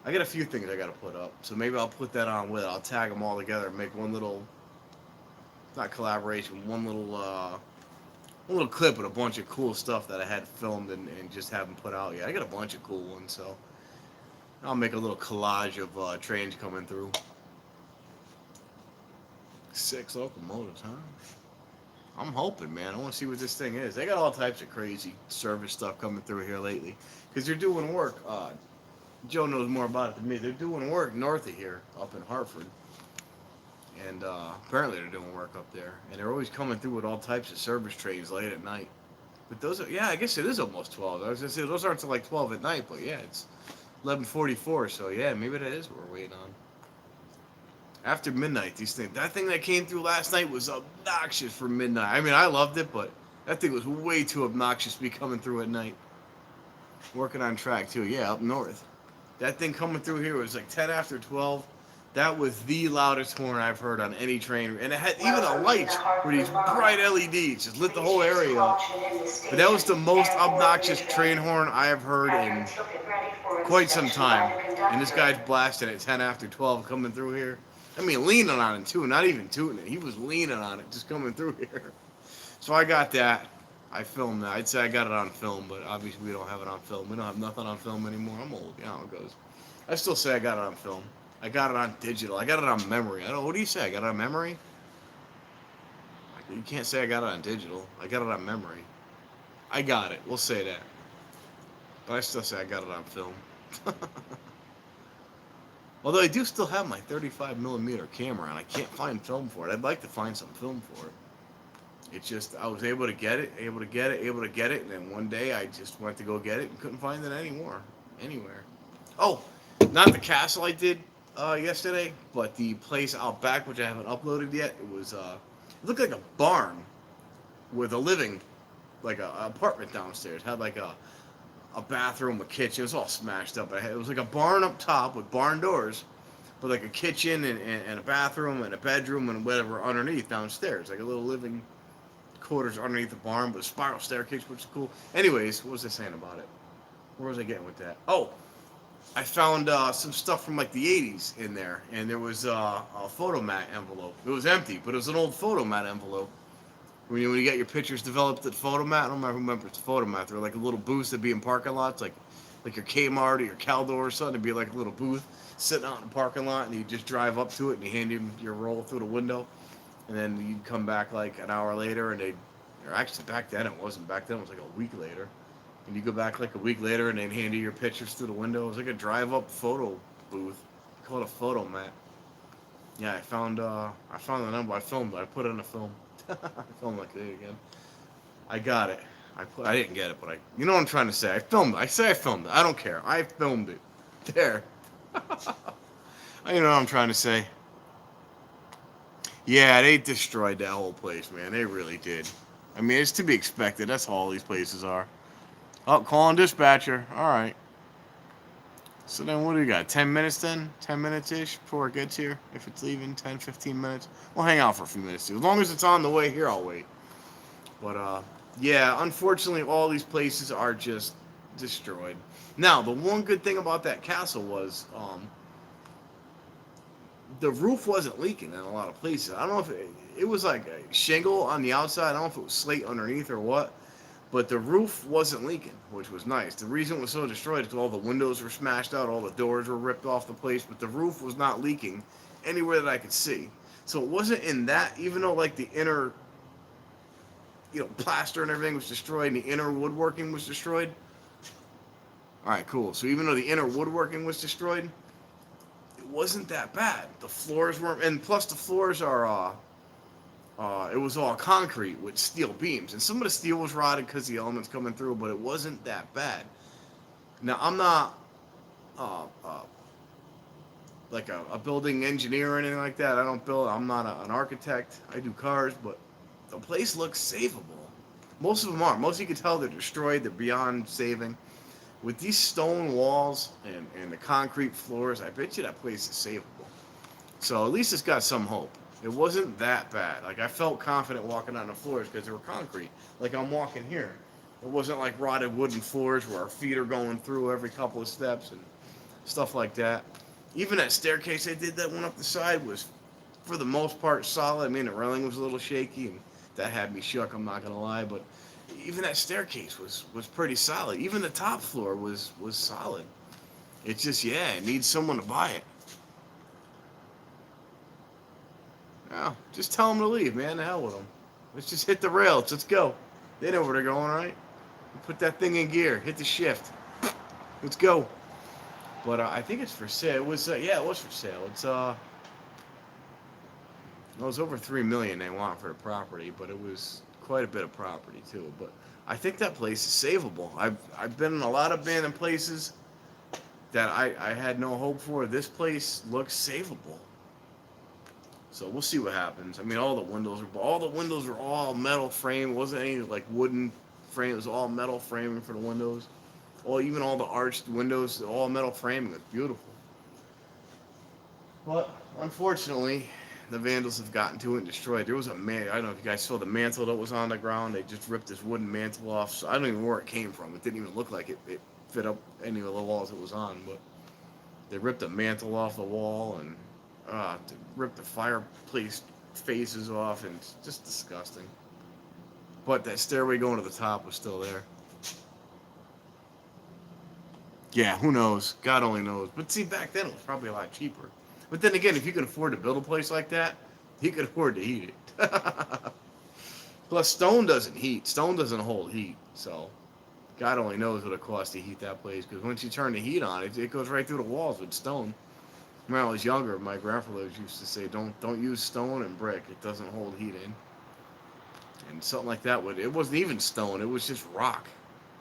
I got a few things I got to put up, so maybe I'll put that on with it. I'll tag them all together and make one little, not collaboration, one little clip with a bunch of cool stuff that I had filmed and just haven't put out yet. I got a bunch of cool ones, so I'll make a little collage of trains coming through. 6 locomotives, huh? I'm hoping, man. I want to see what this thing is. They got all types of crazy service stuff coming through here lately. Because they're doing work. Joe knows more about it than me. They're doing work north of here, up in Hartford. And apparently they're doing work up there. And they're always coming through with all types of service trains late at night. But those are, yeah, I guess it is almost 12. I was going to say, those aren't till like 12 at night. But yeah, it's 11:44. So yeah, maybe that is what we're waiting on. After midnight, these things. That thing that came through last night was obnoxious for midnight. I mean, I loved it, but that thing was way too obnoxious to be coming through at night. Working on track, too. Yeah, up north. That thing coming through here was like 10 after 12. That was the loudest horn I've heard on any train. And it had even a light with these bright LEDs. Just lit the whole area up. But that was the most obnoxious train horn I have heard in quite some time. And this guy's blasting at 10 after 12 coming through here. I mean, leaning on it, too. Not even tooting it. He was leaning on it, just coming through here. So I got that. I filmed that. I'd say I got it on film, but obviously we don't have it on film. We don't have nothing on film anymore. I'm old. You know how it goes. I still say I got it on film. I got it on digital. I got it on memory. I don't. What do you say? I got it on memory? You can't say I got it on digital. I got it on memory. I got it. We'll say that. But I still say I got it on film. Although I do still have my 35mm camera, and I can't find film for it. I'd like to find some film for it. It's just, I was able to get it, and then one day I just went to go get it and couldn't find it anymore. Anywhere. Oh, not the castle I did yesterday, but the place out back, which I haven't uploaded yet. It was, it looked like a barn with a living, like a apartment downstairs. Had like a bathroom, a kitchen. It was all smashed up. It was like a barn up top with barn doors, but like a kitchen and a bathroom and a bedroom and whatever underneath downstairs. Like a little living quarters underneath the barn, but a spiral staircase, which is cool. Anyways, what was I saying about it? Where was I getting with that? Oh, I found some stuff from like the 80s in there, and there was a photo mat envelope. It was empty, but it was an old photo mat envelope. When you get your pictures developed at photo mat, I don't remember if it's photo mat. They're like a little booths that be in parking lots, like like your Kmart or your Caldor or something. It'd be like a little booth sitting out in the parking lot, and you just drive up to it and you hand him your roll through the window, and then you'd come back like an hour later, and or actually back then it wasn't. Back then it was like a week later, and you go back like a week later, and they'd hand you your pictures through the window. It was like a drive-up photo booth. Called a photo mat. Yeah, I found the number. I filmed it. I put it in a film. I filmed like today again. I got it. I didn't get it, but you know what I'm trying to say. I filmed it. I say I filmed it. I don't care. I filmed it. There. You know what I'm trying to say. Yeah, they destroyed that whole place, man. They really did. I mean, it's to be expected. That's how all these places are. Oh, calling dispatcher. All right. So then what do we got? 10 minutes then? 10 minutes-ish before it gets here? If it's leaving, 10, 15 minutes? We'll hang out for a few minutes too. As long as it's on the way here, I'll wait. But, yeah, unfortunately, all these places are just destroyed. Now, the one good thing about that castle was the roof wasn't leaking in a lot of places. I don't know if it was like a shingle on the outside. I don't know if it was slate underneath or what. But the roof wasn't leaking, which was nice. The reason it was so destroyed is because all the windows were smashed out, all the doors were ripped off the place, but the roof was not leaking anywhere that I could see. So it wasn't in that, even though like the inner, plaster and everything was destroyed and the inner woodworking was destroyed. All right, cool. So even though the inner woodworking was destroyed, it wasn't that bad. The floors weren't, and plus the floors are, it was all concrete with steel beams, and some of the steel was rotted because the elements coming through, but it wasn't that bad. Now, I'm not like a building engineer or anything like that. I don't build. I'm not an architect. I do cars, but the place looks savable. Most of them are. Most of you can tell they're destroyed. They're beyond saving. With these stone walls and the concrete floors, I bet you that place is savable. So at least it's got some hope. It wasn't that bad. Like, I felt confident walking on the floors because they were concrete. Like, I'm walking here. It wasn't like rotted wooden floors where our feet are going through every couple of steps and stuff like that. Even that staircase I did that went up the side was, for the most part, solid. I mean, the railing was a little shaky, and that had me shook, I'm not going to lie. But even that staircase was pretty solid. Even the top floor was solid. It's just, yeah, it needs someone to buy it. Yeah, just tell them to leave, man. The hell with them. Let's just hit the rails. Let's go. They know where they're going, right? Put that thing in gear. Hit the shift. Let's go. But I think it's for sale. It was, yeah, it was for sale. It's it was over $3 million they want for the property, but it was quite a bit of property too. But I think that place is savable. I've been in a lot of abandoned places that I had no hope for. This place looks savable. So we'll see what happens. I mean, all the windows were all metal frame. It wasn't any like wooden frame. It was all metal framing for the windows. Even all the arched windows, all metal framing. It's beautiful. But unfortunately, the vandals have gotten to it and destroyed. There was I don't know if you guys saw the mantle that was on the ground. They just ripped this wooden mantle off. So I don't even know where it came from. It didn't even look like it fit up any of the walls it was on. But they ripped the mantle off the wall and to rip the fireplace faces off, and it's just disgusting. But that stairway going to the top was still there. Yeah, who knows? God only knows. But see, back then it was probably a lot cheaper. But then again, if you could afford to build a place like that, you could afford to heat it. Plus, stone doesn't heat. Stone doesn't hold heat. So, God only knows what it costs to heat that place. Because once you turn the heat on, it goes right through the walls with stone. When I was younger, my grandfather used to say, don't use stone and brick. It doesn't hold heat in. And something like that it wasn't even stone. It was just rock.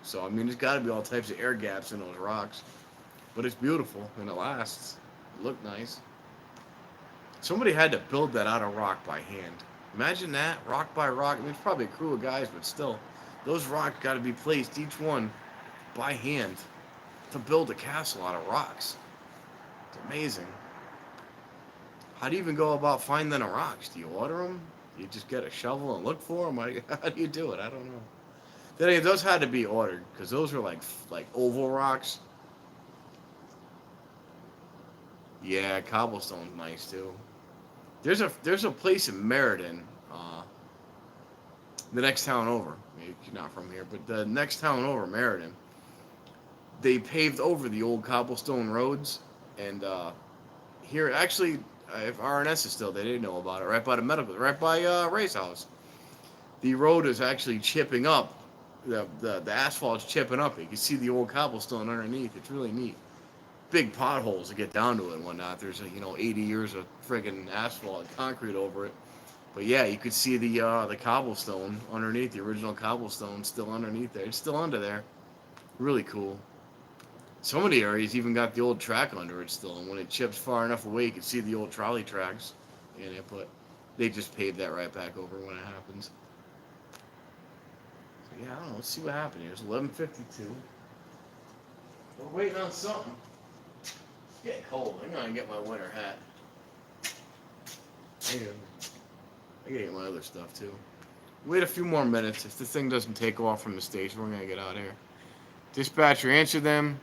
So, I mean, there's got to be all types of air gaps in those rocks. But it's beautiful, and it lasts. It looked nice. Somebody had to build that out of rock by hand. Imagine that, rock by rock. I mean, it's probably a crew of guys, but still. Those rocks got to be placed, each one, by hand, to build a castle out of rocks. It's amazing. How do you even go about finding the rocks? Do you order them? Do you just get a shovel and look for them? How do you do it? I don't know. Then those had to be ordered because those were like oval rocks. Yeah, cobblestone's nice too. There's a place in Meriden, the next town over. Maybe you're not from here, but the next town over, Meriden. they paved over the old cobblestone roads, and here actually, if RNS is still, they didn't know about it. Right by the medical, right by Ray's house, the road is actually chipping up. The asphalt's chipping up. You can see the old cobblestone underneath. It's really neat. Big potholes to get down to it and whatnot. There's 80 years of friggin' asphalt and concrete over it. But yeah, you could see the cobblestone underneath, the original cobblestone still underneath there. It's still under there. Really cool. Some of the areas even got the old track under it still, and when it chips far enough away, you can see the old trolley tracks in it. But they just paved that right back over when it happens. So yeah, I don't know. Let's see what happened here. It's 11:52. We're waiting on something. It's getting cold. I'm gonna get my winter hat. I gotta get my other stuff too. Wait a few more minutes. If the thing doesn't take off from the station, we're gonna get out of here. Dispatcher answered them.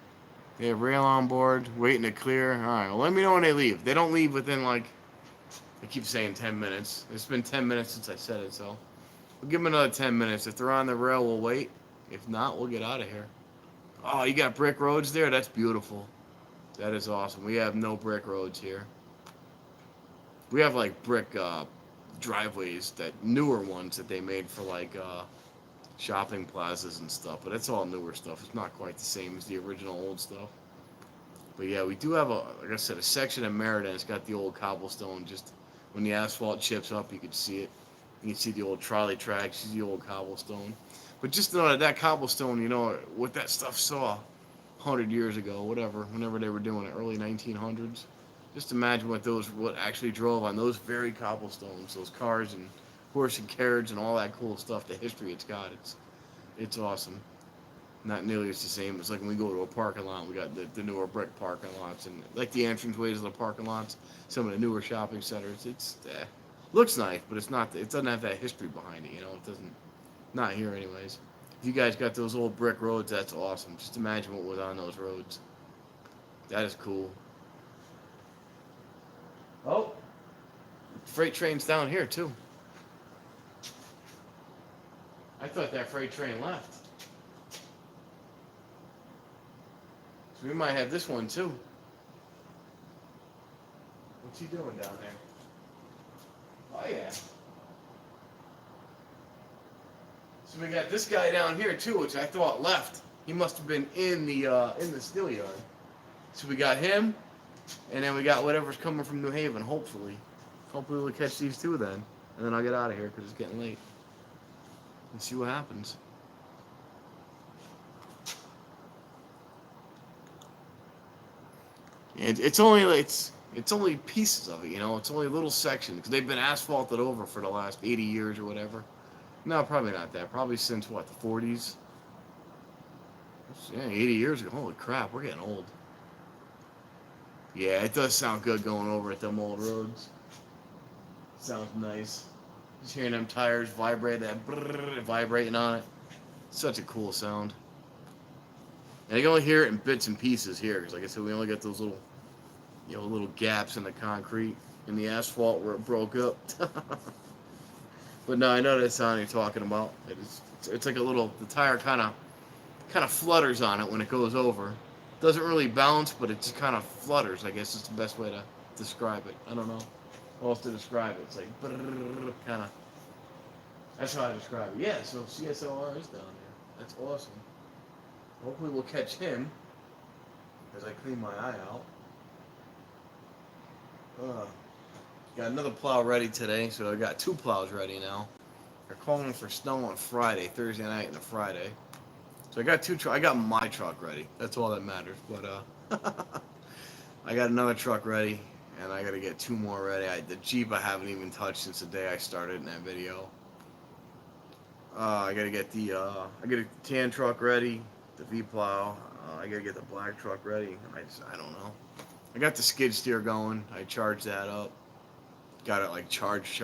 They have rail on board, waiting to clear. Alright, well let me know when they leave. They don't leave within like, I keep saying 10 minutes. It's been 10 minutes since I said it, so we'll give them another 10 minutes. If they're on the rail, we'll wait. If not, we'll get out of here. Oh, you got brick roads there? That's beautiful. That is awesome. We have no brick roads here. We have like brick driveways, that newer ones that they made for like shopping plazas and stuff, but it's all newer stuff. It's not quite the same as the original old stuff. But yeah, we do have like I said, a section of Meriden. It's got the old cobblestone. Just when the asphalt chips up, you can see it. You can see the old trolley tracks, see the old cobblestone. But just know that that cobblestone, what that stuff saw 100 years ago, whenever they were doing it, early 1900s. Just imagine what actually drove on those very cobblestones, those cars and horse and carriage and all that cool stuff. The history it's got, it's awesome. Not nearly as the same. It's like when we go to a parking lot, we got the newer brick parking lots and like the entranceways of the parking lots. Some of the newer shopping centers. It's looks nice, but it's not. It doesn't have that history behind it. It doesn't. Not here, anyways. If you guys got those old brick roads, that's awesome. Just imagine what was on those roads. That is cool. Oh, freight train's down here too. I thought that freight train left. So we might have this one too. What's he doing down there? Oh yeah. So we got this guy down here too, which I thought left. He must have been in the steel yard. So we got him. And then we got whatever's coming from New Haven, hopefully. Hopefully we'll catch these two then. And then I'll get out of here because it's getting late. And see what happens. And it's only pieces of it, It's only a little section because they've been asphalted over for the last 80 years or whatever. No, probably not that. Probably since what, the 40s? Yeah, 80 years ago. Holy crap, we're getting old. Yeah, it does sound good going over at them old roads. Sounds nice. Just hearing them tires vibrate, that brrrr vibrating on it. Such a cool sound. And you can only hear it in bits and pieces here, because like I said, we only got those little, little gaps in the concrete, in the asphalt where it broke up. But no, I know that sound you're talking about. It's like the tire kind of flutters on it when it goes over. Doesn't really bounce, but it just kind of flutters. I guess is the best way to describe it. I don't know how else to describe it. It's like kind of. That's how I describe it. Yeah, so CSLR is down there. That's awesome. Hopefully we'll catch him as I clean my eye out. Got another plow ready today, so I got 2 plows ready now. They're calling for snow on Friday, Thursday night and a Friday. So I got I got my truck ready. That's all that matters. But I got another truck ready, and I got to get 2 more ready. The Jeep I haven't even touched since the day I started in that video. I got to get I got a tan truck ready, the V plow. I got to get the black truck ready. I don't know. I got the skid steer going. I charged that up. Got it like charged,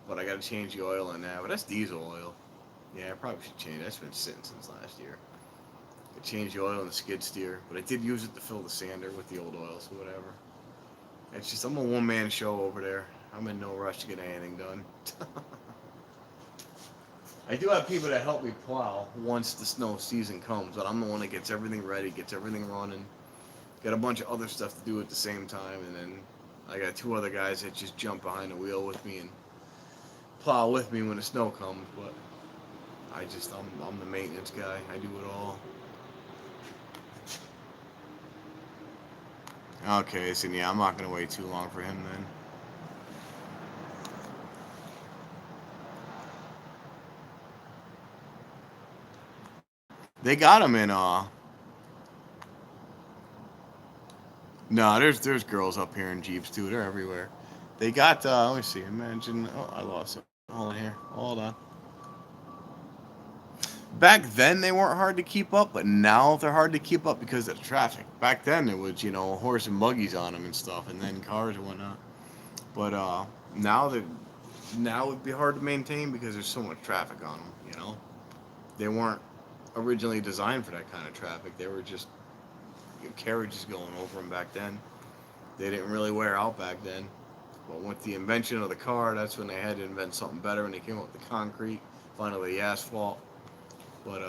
but I got to change the oil in that. But that's diesel oil. Yeah, I probably should change. That's been sitting since last year. I changed the oil in the skid steer, but I did use it to fill the sander with the old oil, so whatever. It's just, I'm a one-man show over there. I'm in no rush to get anything done. I do have people that help me plow once the snow season comes, but I'm the one that gets everything ready, gets everything running. Got a bunch of other stuff to do at the same time, and then I got two other guys that just jump behind the wheel with me and plow with me when the snow comes. But I'm the maintenance guy. I do it all. Okay, so yeah, I'm not gonna wait too long for him then. They got him in No, there's girls up here in Jeeps too. They're everywhere. They got let me see. Imagine. Oh, I lost it. Hold on here. Hold on. Back then they weren't hard to keep up, but now they're hard to keep up because of the traffic. Back then it was horse and buggies on them and stuff, and then cars and whatnot. But now that now it'd be hard to maintain because there's so much traffic on them. They weren't originally designed for that kind of traffic. They were just carriages going over them back then. They didn't really wear out back then. But with the invention of the car, that's when they had to invent something better, and they came up with the concrete, finally the asphalt. But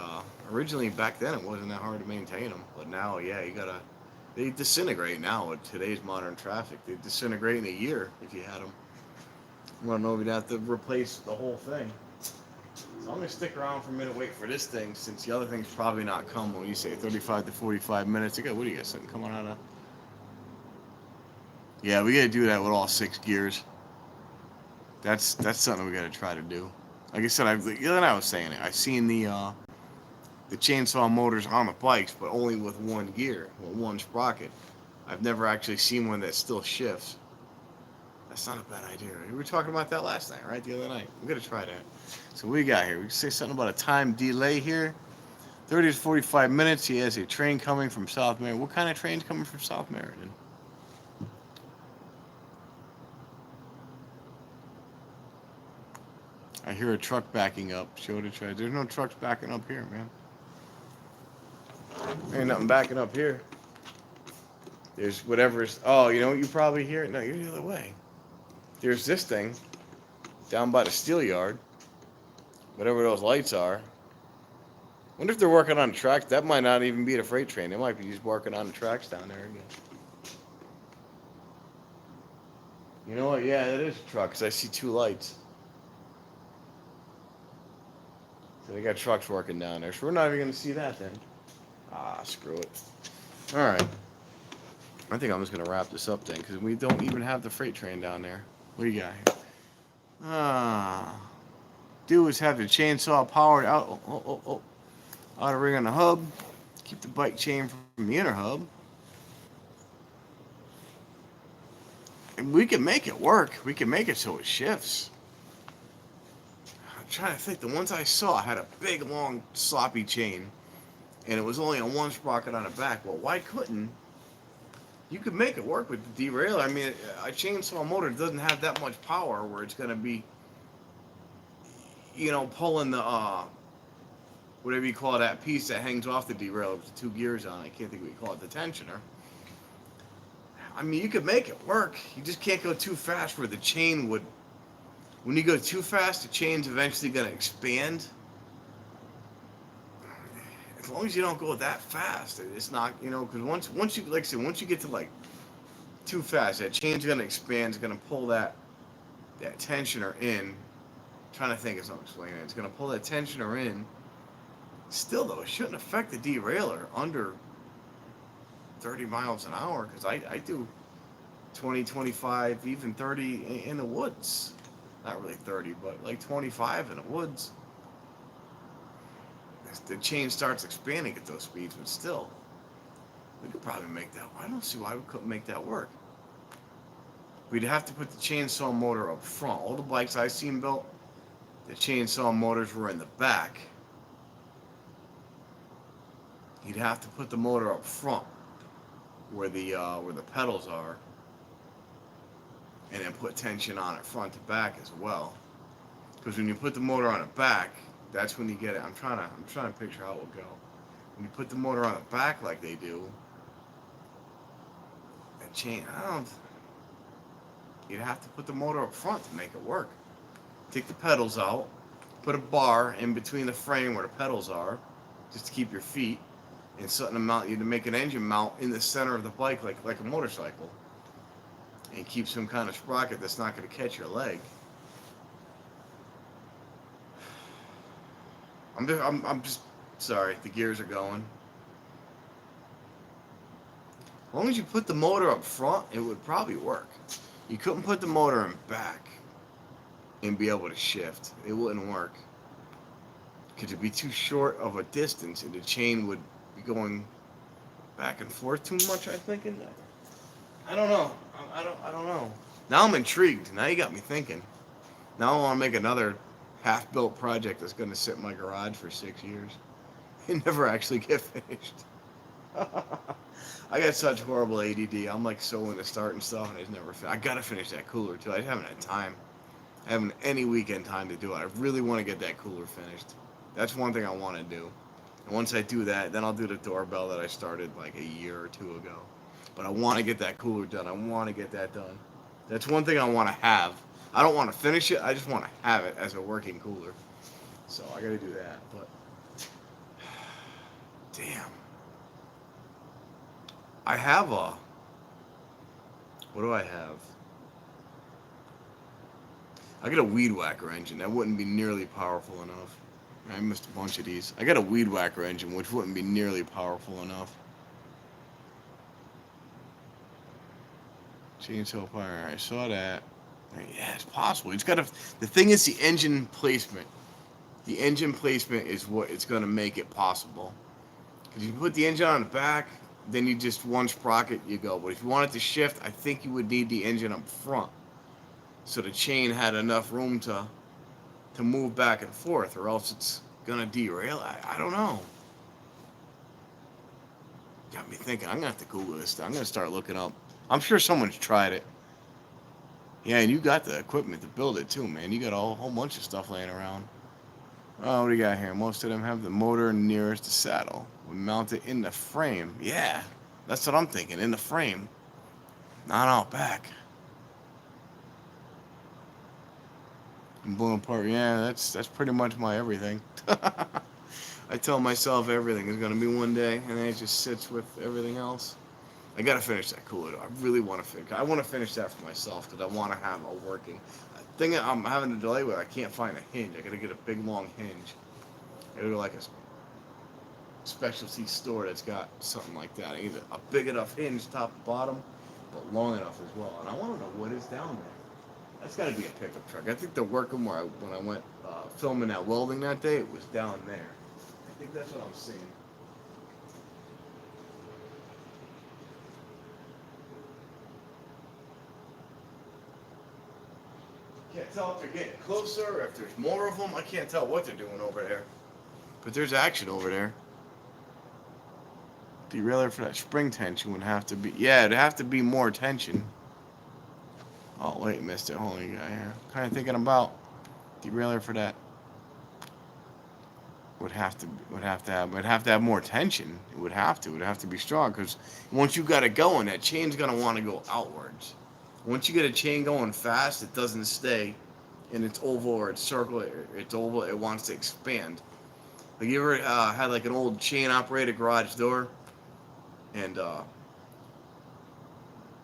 originally back then it wasn't that hard to maintain them. But now, yeah, they disintegrate now with today's modern traffic. They disintegrate in a year if you had them. I don't know if you'd have to replace the whole thing. So I'm gonna stick around for a minute, wait for this thing, since the other thing's probably not coming. When you say 35 to 45 minutes, what do you got? Something coming out of? Yeah, we gotta do that with all 6 gears. That's something we gotta try to do. Like I said, the other night I was saying it. I've seen the chainsaw motors on the bikes, but only with 1 gear, with 1 sprocket. I've never actually seen one that still shifts. That's not a bad idea. We were talking about that last night, right? The other night. We're gonna try that. So what do you got here? We can say something about a time delay here. 30 to 45 minutes. He has a train coming from South Meriden. What kind of train's coming from South Meriden? I hear a truck backing up. Show the train. There's no trucks backing up here, man. There ain't nothing backing up here. There's whatever's. Oh, you know what you probably hear? No, you're the other way. There's this thing down by the steel yard. Whatever those lights are. Wonder if they're working on the tracks. That might not even be the freight train. They might be just working on the tracks down there again. You know what? Yeah, that is a truck, because I see 2 lights. So they got trucks working down there. So we're not even going to see that then. Ah, screw it. All right. I think I'm just going to wrap this up then, because we don't even have the freight train down there. What do you got here? Do is have the chainsaw powered out. Outer ring on the hub. Keep the bike chain from the inner hub. And we can make it work. We can make it so it shifts. I'm trying to think. The ones I saw had a big, long, sloppy chain. And it was only on 1 sprocket on the back. Well, why couldn't? You could make it work with the derailleur. I mean, a chainsaw motor doesn't have that much power where it's going to be, pulling the, whatever you call that piece that hangs off the derailleur with the 2 gears on it. I can't think what you call it, the tensioner. I mean, you could make it work. You just can't go too fast where the chain would, when you go too fast, the chain's eventually going to expand. As long as you don't go that fast, it's not, because once you, like I said, once you get to like too fast, that chain's going to expand, it's going to pull that tensioner in. I'm trying to think of something to explain it. It's going to pull that tensioner in. Still, though, it shouldn't affect the derailleur under 30 miles an hour, because I do 20, 25, even 30 in the woods. Not really 30, but like 25 in the woods. The chain starts expanding at those speeds, but still, we could probably make that. I don't see why we couldn't make that work. We'd have to put the chainsaw motor up front. All the bikes I've seen built, the chainsaw motors were in the back. You'd have to put the motor up front, where the pedals are, and then put tension on it front to back as well. Because when you put the motor on the back, that's when you get it. I'm trying to picture how it will go. When you put the motor on the back like they do, that chain, you'd have to put the motor up front to make it work. Take the pedals out, put a bar in between the frame where the pedals are, just to keep your feet, and something to mount you to make an engine mount in the center of the bike, like a motorcycle, and keep some kind of sprocket that's not going to catch your leg. I'm just sorry. The gears are going. As long as you put the motor up front, it would probably work. You couldn't put the motor in back and be able to shift. It wouldn't work. Because it'd be too short of a distance and the chain would be going back and forth too much, I think. I don't know. I don't know. Now I'm intrigued. Now you got me thinking. Now I want to make another half-built project that's going to sit in my garage for 6 years and never actually get finished. I got such horrible ADD. I'm like so into starting stuff and I just never. I gotta finish that cooler too. I just haven't had time. I haven't any weekend time to do it. I really want to get that cooler finished. That's one thing I want to do. And once I do that, then I'll do the doorbell that I started like a year or two ago. But I want to get that cooler done. I want to get that done. That's one thing I want to have. I don't want to finish it. I just want to have it as a working cooler. So I got to do that. But damn. I have a. What do I have? I got a weed whacker engine. That wouldn't be nearly powerful enough. I missed a bunch of these. I got a weed whacker engine, which wouldn't be nearly powerful enough. Chainsaw fire. I saw that. Yeah, it's possible. It's got a. The thing is, the engine placement. The engine placement is what it's going to make it possible. Because you put the engine on the back, then you just one sprocket, you go. But if you want it to shift, I think you would need the engine up front, so the chain had enough room to move back and forth, or else it's gonna derail. I don't know. Got me thinking. I'm gonna have to Google this stuff. I'm gonna start looking up. I'm sure someone's tried it. Yeah, and you got the equipment to build it too, man. You got a whole bunch of stuff laying around. Oh, what do you got here? Most of them have the motor nearest the saddle. We mount it in the frame. Yeah, that's what I'm thinking. In the frame, not out back. And blown apart. Yeah, that's pretty much my everything. I tell myself everything is gonna be one day, and then it just sits with everything else. I gotta finish that cooler though. I really want to finish. I want to finish that for myself because I want to have a working thing. I'm having a delay with. I can't find a hinge. I gotta get a big long hinge. I gotta go like a specialty store that's got something like that. Either a big enough hinge, top to bottom, but long enough as well. And I want to know what is down there. That's got to be a pickup truck. I think the working where when I went filming that welding that day, it was down there. I think that's what I'm seeing. Can't tell if they're getting closer or if there's more of them. I can't tell what they're doing over there. But there's action over there. Derailleur for that spring tension would have to be... Yeah, it'd have to be more tension. Oh, wait, missed it. Hold on, you got here. Kind of thinking about derailleur for that. Would have to have more tension. It would have to be strong because once you got it going, that chain's gonna want to go outwards. Once you get a chain going fast, it doesn't stay in its oval or its circle. It's oval. It wants to expand. Like you ever had like an old chain operated garage door, and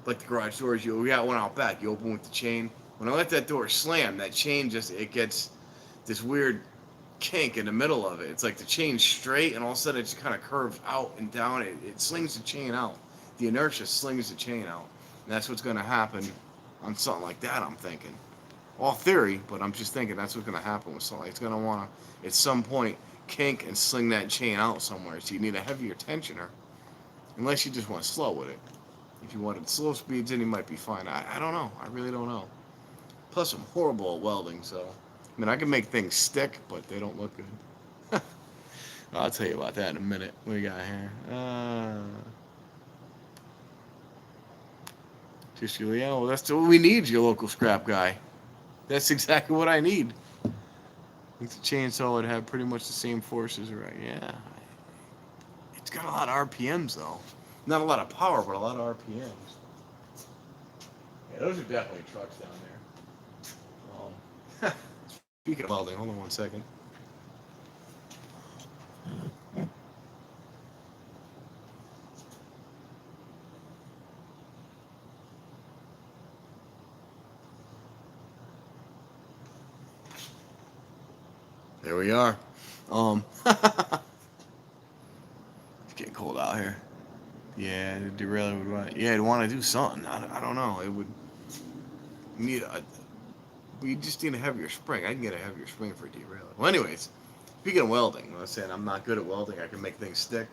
like the garage doors, we got one out back. You open with the chain. When I let that door slam, that chain it gets this weird kink in the middle of it. It's like the chain's straight, and all of a sudden it just kind of curves out and down. It slings the chain out. The inertia slings the chain out. And that's what's going to happen on something like that, I'm thinking. All theory, but I'm just thinking that's what's going to happen with something. It's going to want to, at some point, kink and sling that chain out somewhere. So you need a heavier tensioner. Unless you just want to slow with it. If you wanted slow speeds, then you might be fine. I don't know. I really don't know. Plus, I'm horrible at welding, so... I mean, I can make things stick, but they don't look good. I'll tell you about that in a minute. What do you got here? Just yeah, well, that's what we need, your local scrap guy. That's exactly what I need. I think the chainsaw would have pretty much the same forces, right? Yeah. It's got a lot of RPMs, though. Not a lot of power, but a lot of RPMs. Yeah, those are definitely trucks down there. Speaking of welding, hold on one second. There we are. It's getting cold out here. Yeah, the derailleur would want. Yeah, it'd want to do something. I don't know. It would need a. We just need a heavier spring. I can get a heavier spring for a derailleur. Well, anyways, speaking of welding, I was saying I'm not good at welding. I can make things stick.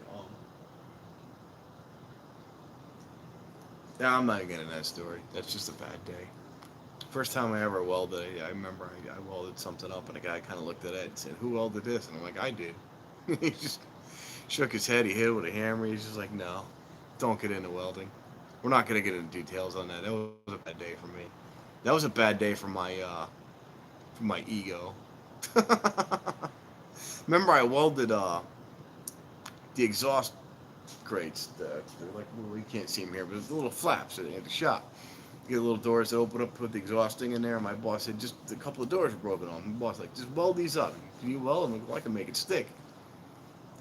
Yeah, I'm not getting that story. That's just a bad day. First time I ever welded, I remember I welded something up, and a guy kind of looked at it and said, "Who welded this?" And I'm like, "I did." He just shook his head. He hit it with a hammer. He's just like, "No, don't get into welding. We're not gonna get into details on that. That was a bad day for me. That was a bad day for my ego." Remember, I welded the exhaust grates. They're like, well, you can't see them here, but the little flaps at the shop. You get little doors that open up, put the exhausting in there. And my boss said, just a couple of doors were broken on. My boss like, just weld these up. Can you weld them? I'm like, well, I can make it stick.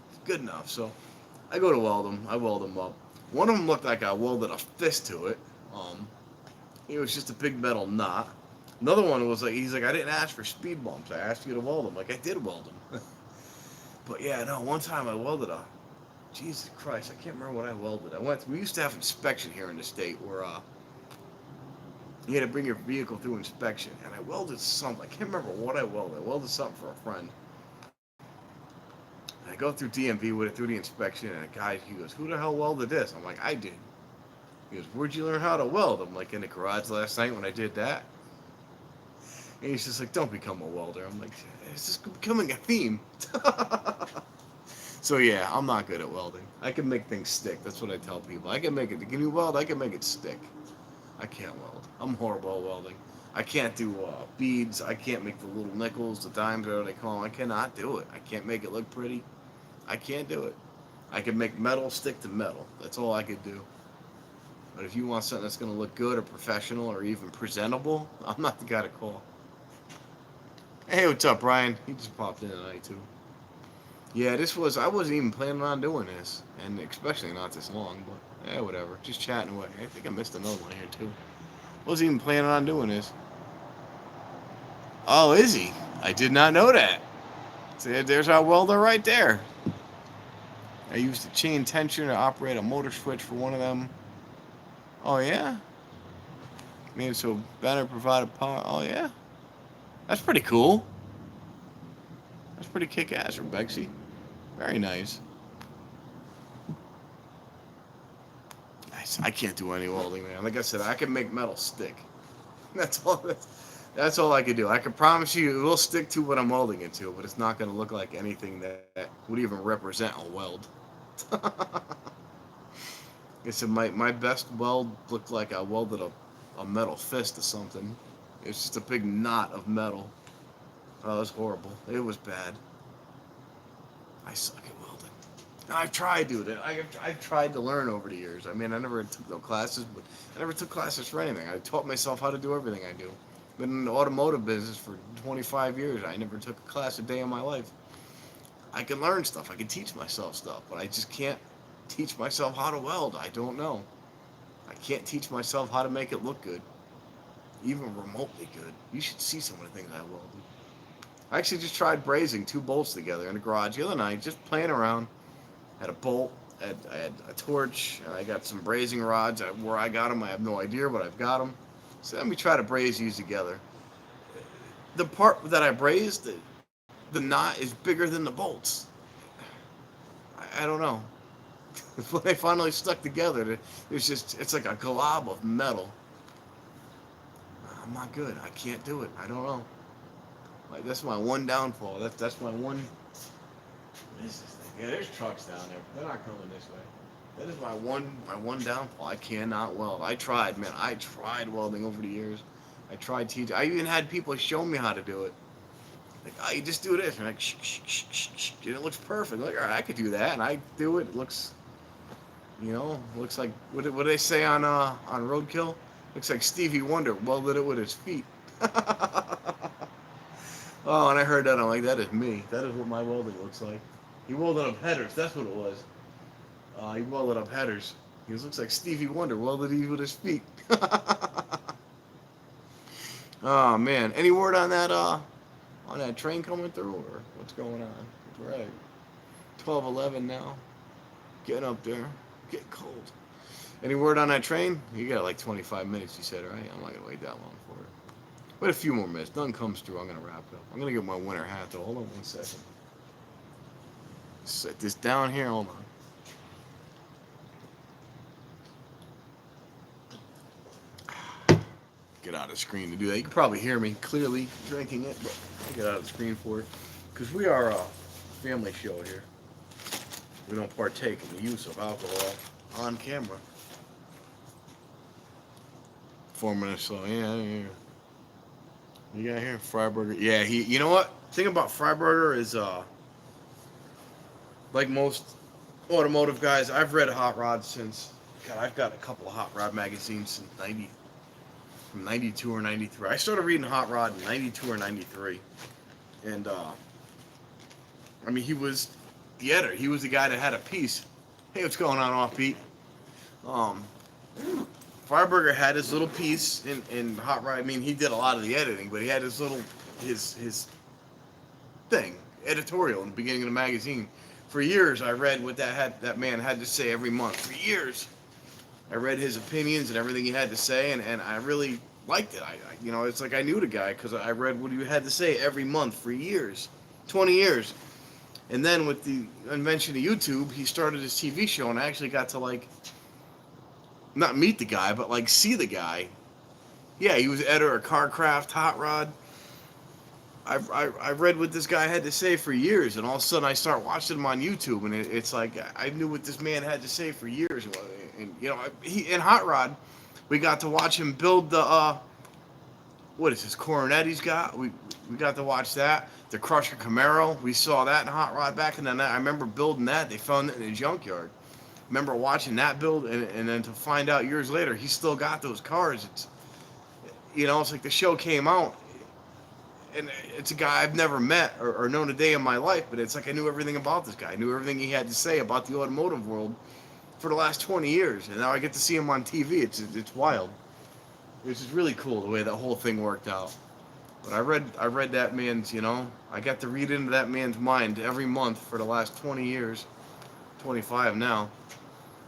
It's good enough. So I go to weld them. I weld them up. One of them looked like I welded a fist to it. It was just a big metal knot. Another one was like, he's like, I didn't ask for speed bumps. I asked you to weld them. Like, I did weld them. But yeah, no, one time I welded a, Jesus Christ, I can't remember what I welded. We used to have inspection here in the state where you had to bring your vehicle through inspection. And I welded something. I can't remember what I welded. I welded something for a friend. And I go through DMV with it through the inspection, and a guy, he goes, "Who the hell welded this?" I'm like, "I did." He goes, "Where'd you learn how to weld?" I'm like, "In the garage last night when I did that." And he's just like, "Don't become a welder." I'm like, "It's just becoming a theme." So yeah, I'm not good at welding. I can make things stick. That's what I tell people. I can make it. Can you weld? I can make it stick. I can't weld. I'm horrible at welding. I can't do beads. I can't make the little nickels, the dimes, whatever they call them. I cannot do it. I can't make it look pretty. I can't do it. I can make metal stick to metal. That's all I could do. But if you want something that's going to look good or professional or even presentable, I'm not the guy to call. Hey, what's up, Brian? He just popped in tonight, too. Yeah, I wasn't even planning on doing this, and especially not this long, but yeah, whatever. Just chatting away. I think I missed another one here, too. Wasn't even planning on doing this. Oh, is he? I did not know that. See, there's our welder right there. I used a chain tensioner to operate a motor switch for one of them. Oh, yeah? Made it so better provided power. Oh, yeah? That's pretty cool. That's pretty kick-ass, Rebexy. Very nice. Nice. I can't do any welding, man. Like I said, I can make metal stick. That's all. That's all I can do. I can promise you it will stick to what I'm welding it to, but it's not going to look like anything that would even represent a weld. Like I said, my best weld looked like I welded a metal fist or something. It's just a big knot of metal. Oh, it was horrible. It was bad. I suck at welding. I've tried, dude. I've tried to learn over the years. I mean, I never took no classes, but I never took classes for anything. I taught myself how to do everything I do. Been in the automotive business for 25 years. I never took a class a day in my life. I can learn stuff. I can teach myself stuff, but I just can't teach myself how to weld. I don't know. I can't teach myself how to make it look good, even remotely good. You should see some of the things I welded. I actually just tried brazing two bolts together in the garage the other night, just playing around. Had a bolt, I had a torch, and I got some brazing rods. Where I got them, I have no idea, but I've got them. So let me try to braze these together. The part that I brazed, the knot is bigger than the bolts. I don't know. When they finally stuck together, it's like a glob of metal. I'm not good. I can't do it. I don't know. Like, that's my one downfall. That's my one. What is this thing? Yeah, there's trucks down there. They're not coming this way. That is my one downfall. I cannot weld. I tried, man. I tried welding over the years. I tried teaching. I even had people show me how to do it. Like, oh, you just do this, and like, shh, shh, shh, shh, shh, and it looks perfect. Like, all right, I could do that, and I do it. It looks, looks like what do they say on Roadkill? Looks like Stevie Wonder welded it with his feet. Oh, and I heard that. I'm like, that is me. That is what my welding looks like. He welded up headers. That's what it was. He welded up headers. He looks like Stevie Wonder welded these with his feet. Oh man. Any word on that train coming through or what's going on? Right. 12:11 now. Getting up there. Getting cold. Any word on that train? You got like 25 minutes, you said, right? I'm not gonna wait that long for it. Wait a few more minutes. Nothing comes through. I'm gonna wrap it up. I'm gonna get my winter hat though. Hold on 1 second. Set this down here. Hold on. Get out of the screen to do that. You can probably hear me clearly drinking it, but I'll get out of the screen for it. Because we are a family show here. We don't partake in the use of alcohol on camera. 4 minutes slow. Yeah. You got here? Freiburger. Yeah, you know what? Thing about Freiburger is, like most automotive guys, I've read Hot Rod since, God, I've got a couple of Hot Rod magazines since from 92 or 93. I started reading Hot Rod in 92 or 93. And, I mean, he was the editor. He was the guy that had a piece. Hey, what's going on, Offbeat? Freiberger had his little piece in Hot Rod. I mean, he did a lot of the editing, but he had his little, his thing, editorial in the beginning of the magazine. For years, I read what that man had to say every month. For years. I read his opinions and everything he had to say, and I really liked it. It's like I knew the guy because I read what he had to say every month for years, 20 years. And then with the invention of YouTube, he started his TV show, and I actually got to, like, not meet the guy, but, like, see the guy. Yeah, he was editor of CarCraft, Hot Rod. I read what this guy had to say for years, and all of a sudden I start watching him on YouTube, and it's like I knew what this man had to say for years. And in Hot Rod, we got to watch him build the what is this Coronet he's got? We got to watch that. The Crusher Camaro, we saw that in Hot Rod back in the night. I remember building that. They found it in a junkyard. Remember watching that build, and then to find out years later he still got those cars. It's like the show came out. And it's a guy I've never met or known a day in my life, but it's like I knew everything about this guy. I knew everything he had to say about the automotive world for the last 20 years. And now I get to see him on TV. It's wild. It's just really cool the way that whole thing worked out. But I read that man's, I got to read into that man's mind every month for the last 20 years, 25 now.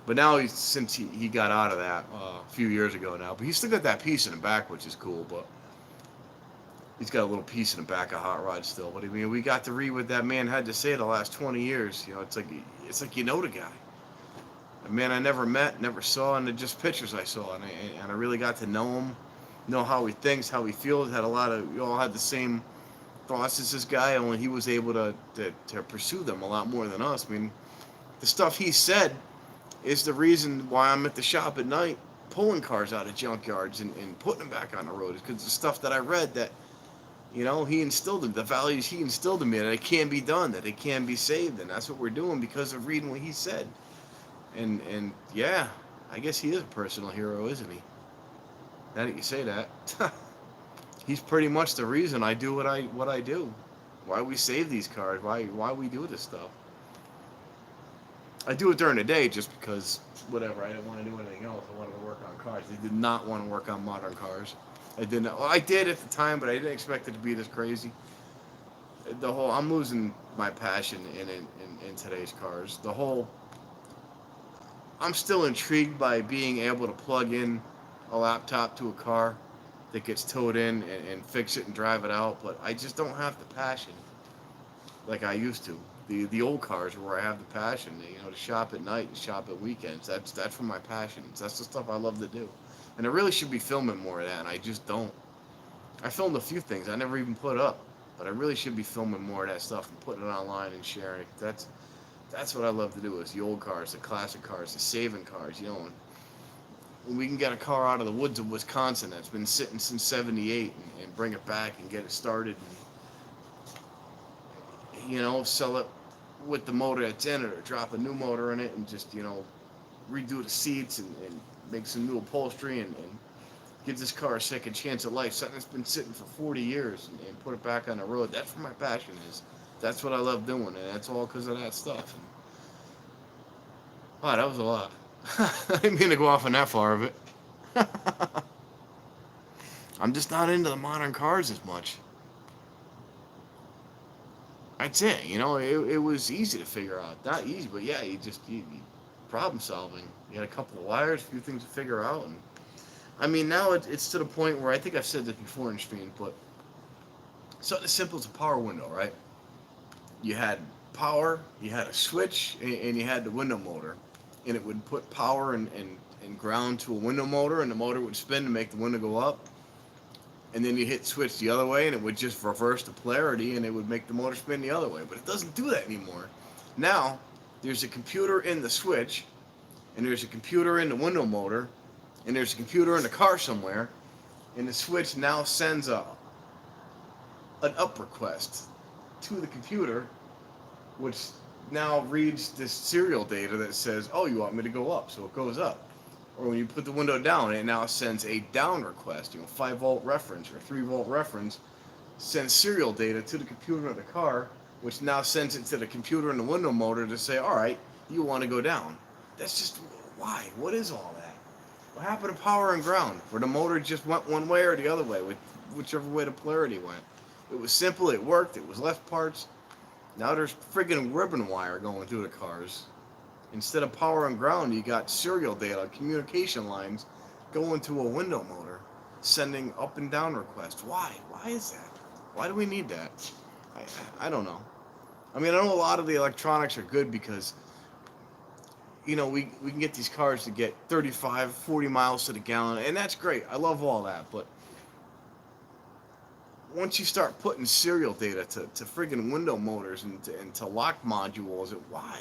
But now since he got out of that a few years ago now. But he's still got that piece in the back, which is cool. But he's got a little piece in the back of Hot Rod still. But I mean, we got to read what that man had to say the last 20 years. It's like the guy. A man I never met, never saw, and just pictures I saw, and I really got to know him, know how he thinks, how he feels. We all had the same thoughts as this guy, only he was able to pursue them a lot more than us. I mean, the stuff he said is the reason why I'm at the shop at night pulling cars out of junkyards and putting them back on the road. It's because the stuff that I read that, he instilled in the values he instilled in me, that it can be done, that it can be saved, and that's what we're doing because of reading what he said. And yeah, I guess he is a personal hero, isn't he? Now that you say that, he's pretty much the reason I do what I do. Why we save these cars? Why we do this stuff? I do it during the day just because whatever. I didn't want to do anything else. I wanted to work on cars. I did not want to work on modern cars. I didn't. Well, I did at the time, but I didn't expect it to be this crazy. I'm losing my passion in today's cars. I'm still intrigued by being able to plug in a laptop to a car that gets towed in and fix it and drive it out, but I just don't have the passion like I used to. The old cars are where I have the passion, to shop at night and shop at weekends. That's where my passion is. That's the stuff I love to do. And I really should be filming more of that, and I just don't. I filmed a few things I never even put up, but I really should be filming more of that stuff and putting it online and sharing it. That's what I love to do, is the old cars, the classic cars, the saving cars, when we can get a car out of the woods of Wisconsin that's been sitting since 78 and bring it back and get it started and, sell it with the motor that's in it or drop a new motor in it and just, redo the seats and make some new upholstery and give this car a second chance at life. Something that's been sitting for 40 years and put it back on the road. That's where my passion is. That's what I love doing, and that's all because of that stuff. And, wow, that was a lot. I didn't mean to go off on that far of it. I'm just not into the modern cars as much. That's it. It was easy to figure out. Not easy, but yeah, you problem solving. You had a couple of wires, a few things to figure out, and I mean now it's to the point where I think I've said this before in stream, but something as simple as a power window, right? You had power, you had a switch, and you had the window motor, and it would put power and ground to a window motor, and the motor would spin to make the window go up. And then you hit switch the other way, and it would just reverse the polarity, and it would make the motor spin the other way. But it doesn't do that anymore. Now, there's a computer in the switch, and there's a computer in the window motor, and there's a computer in the car somewhere, and the switch now sends an up request to the computer, which now reads this serial data that says, oh, you want me to go up, so it goes up. Or when you put the window down, it now sends a down request, 5-volt reference or 3-volt reference, sends serial data to the computer in the car, which now sends it to the computer in the window motor to say, all right, you want to go down. That's just, why? What is all that? What happened to power and ground? Where the motor just went one way or the other way, whichever way the polarity went. It was simple, it worked, it was less parts. Now there's friggin' ribbon wire going through the cars. Instead of power and ground, you got serial data, communication lines going to a window motor, sending up and down requests. Why? Why is that? Why do we need that? I don't know. I mean, I know a lot of the electronics are good because, we can get these cars to get 35, 40 miles to the gallon, and that's great. I love all that. But once you start putting serial data to friggin' window motors and to lock modules, why?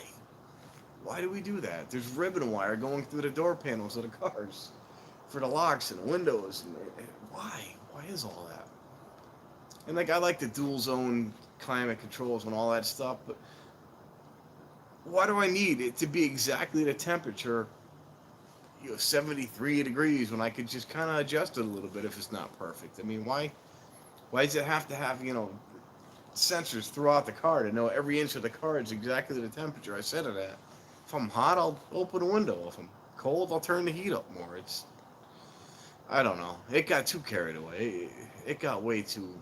Why do we do that? There's ribbon wire going through the door panels of the cars for the locks and the windows. Why? Why is all that? And I like the dual zone climate controls and all that stuff, but why do I need it to be exactly the temperature, 73 degrees, when I could just kind of adjust it a little bit if it's not perfect? I mean, why does it have to have, sensors throughout the car to know every inch of the car is exactly the temperature I set it at? If I'm hot, I'll open a window. If I'm cold, I'll turn the heat up more. I don't know. It got too carried away. It got way too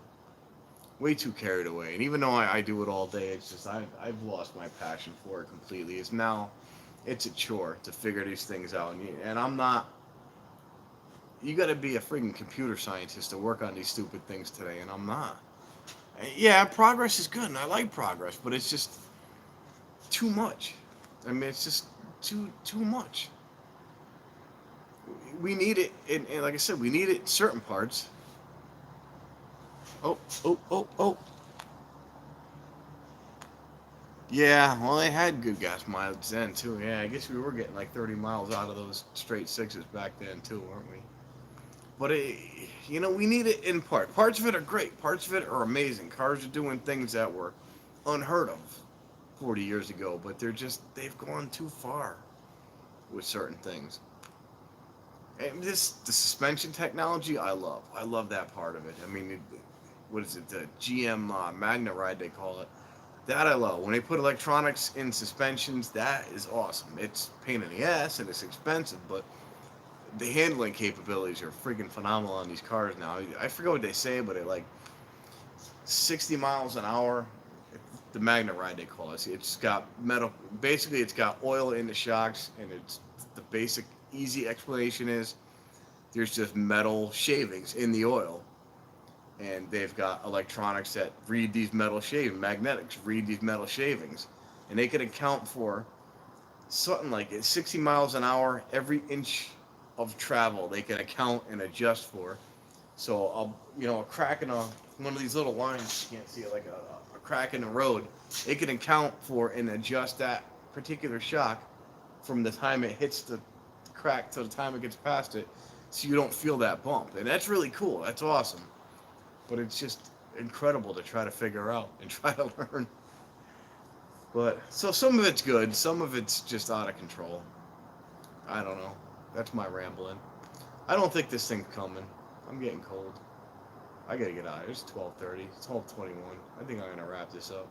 carried away. And even though I do it all day, it's just I've lost my passion for it completely. It's a chore to figure these things out. And I'm not. You got to be a friggin' computer scientist to work on these stupid things today, and I'm not. Yeah, progress is good, and I like progress, but it's just too much. I mean, it's just too much. We need it, and like I said, we need it in certain parts. Oh. Yeah, well, they had good gas mileage then, too. Yeah, I guess we were getting like 30 miles out of those straight sixes back then, too, weren't we? But, we need it in part. Parts of it are great. Parts of it are amazing. Cars are doing things that were unheard of 40 years ago, but they've gone too far with certain things. And the suspension technology, I love. I love that part of it. I mean, what is it, the GM Magna Ride, they call it. That I love. When they put electronics in suspensions, that is awesome. It's a pain in the ass and it's expensive, but the handling capabilities are freaking phenomenal on these cars now. I forget what they say, but at like 60 miles an hour, the Magna Ride, they call it. It's got metal. Basically, it's got oil in the shocks, and it's the basic, easy explanation is there's just metal shavings in the oil, and they've got electronics that read these metal shavings, magnetics read these metal shavings, and they can account for something like 60 miles an hour, every inch of travel they can account and adjust for. So a crack in one of these little lines, you can't see it, like a crack in the road, it can account for and adjust that particular shock from the time it hits the crack to the time it gets past it, so you don't feel that bump. And that's really cool. That's awesome. But it's just incredible to try to figure out and try to learn. But so some of it's good, some of it's just out of control. I don't know. That's my rambling. I don't think this thing's coming. I'm getting cold. I gotta get out of here. It's 12:30. It's 12:21. I think I'm gonna wrap this up.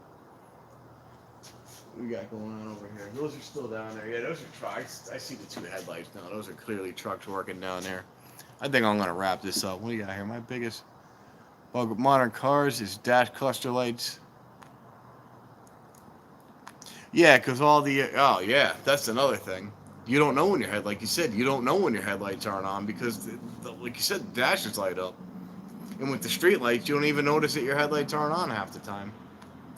What we got going on over here? Those are still down there. Yeah, those are trucks. I see the two headlights now. Those are clearly trucks working down there. I think I'm gonna wrap this up. What do you got here? My biggest bug with modern cars is dash cluster lights. Yeah, because all the oh yeah, that's another thing. You don't know when your head, like you said, you don't know when your headlights aren't on because, like you said, the dashes light up. And with the street lights, you don't even notice that your headlights aren't on half the time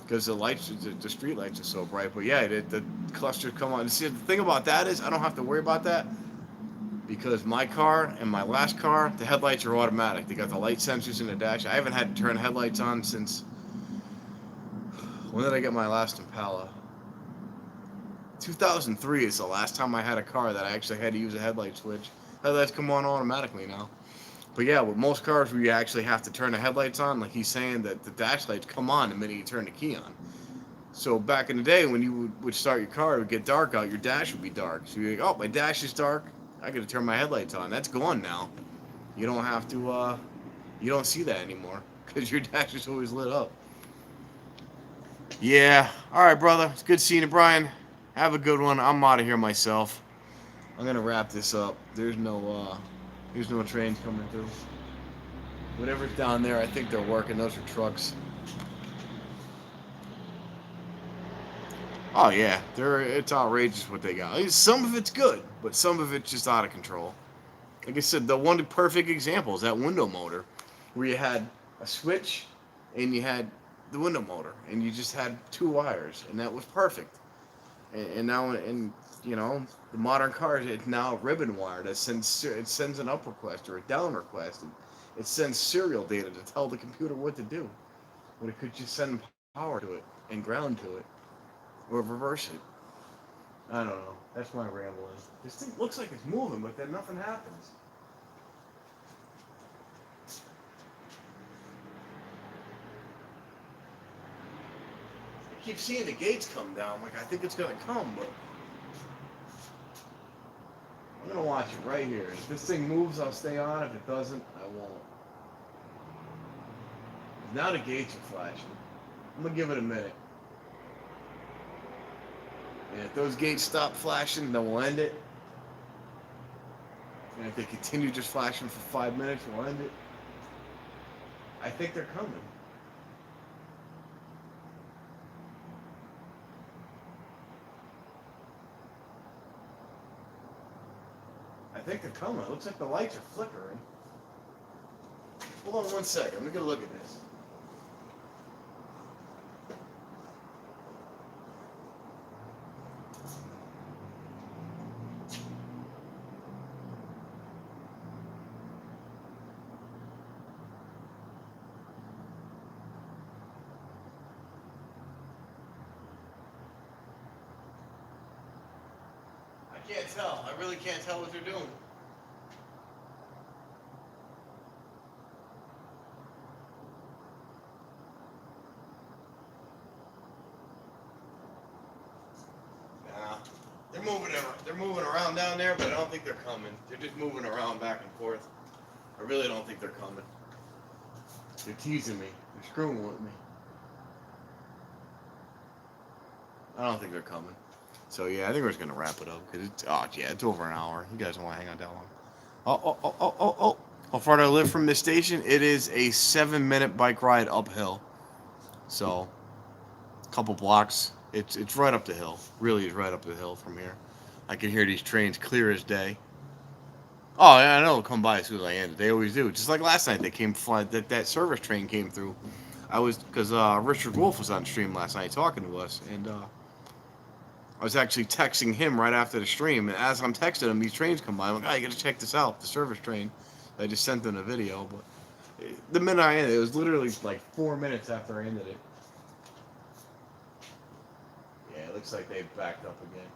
because the lights, the street lights are so bright. But yeah, the clusters come on. See, the thing about that is I don't have to worry about that because my car and my last car, the headlights are automatic. They got the light sensors in the dash. I haven't had to turn headlights on since when did I get my last Impala? 2003 is the last time I had a car that I actually had to use a headlight switch. Headlights come on automatically now. But yeah, with most cars where you actually have to turn the headlights on, like he's saying that the dash lights come on the minute you turn the key on. So back in the day when you would start your car, it would get dark out, your dash would be dark. So you're like, oh, my dash is dark, I gotta turn my headlights on. That's gone now. You don't have to, you don't see that anymore because your dash is always lit up. Yeah, alright, brother. It's good seeing you, Brian. Have a good one. I'm out of here myself. I'm gonna wrap this up. There's no trains coming through. Whatever's down there, I think they're working. Those are trucks. Oh yeah, it's outrageous what they got. Some of it's good, but some of it's just out of control. Like I said, the one perfect example is that window motor, where you had a switch and you had the window motor, and you just had two wires, and that was perfect. And now, you know, the modern cars, it's now ribbon wired. It sends an up request or a down request. It sends serial data to tell the computer what to do. But it could just send power to it and ground to it, or reverse it. I don't know. That's my rambling. This thing looks like it's moving, but then nothing happens. I keep seeing the gates come down. Like I think it's gonna come, but I'm gonna watch it right here. If this thing moves, I'll stay on. If it doesn't, I won't. Now the gates are flashing. I'm gonna give it a minute. And if those gates stop flashing, then we'll end it. And if they continue just flashing for 5 minutes, we'll end it. I think they're coming. I think they're coming. It looks like the lights are flickering. Hold on one second. Let me get a look at this. I can't tell. I really can't tell what they're doing. Nah, they're moving around down there, but I don't think they're coming. They're just moving around back and forth. I really don't think they're coming. They're teasing me. They're screwing with me. I don't think they're coming. So yeah, I think we're just gonna wrap it up because it's over an hour. You guys don't want to hang out that long. Oh. How far do I live from this station? It is a 7-minute bike ride uphill. So, a couple blocks. It's right up the hill. Really is right up the hill from here. I can hear these trains clear as day. Oh, yeah, I know they'll come by as soon as I end it. They always do. Just like last night, they came fly. That service train came through. Because Richard Wolf was on stream last night talking to us, and I was actually texting him right after the stream, and as I'm texting him, these trains come by. I'm like, you gotta check this out, the service train. I just sent them a video, but the minute I ended it, was literally like 4 minutes after I ended it. Yeah, it looks like they've backed up again.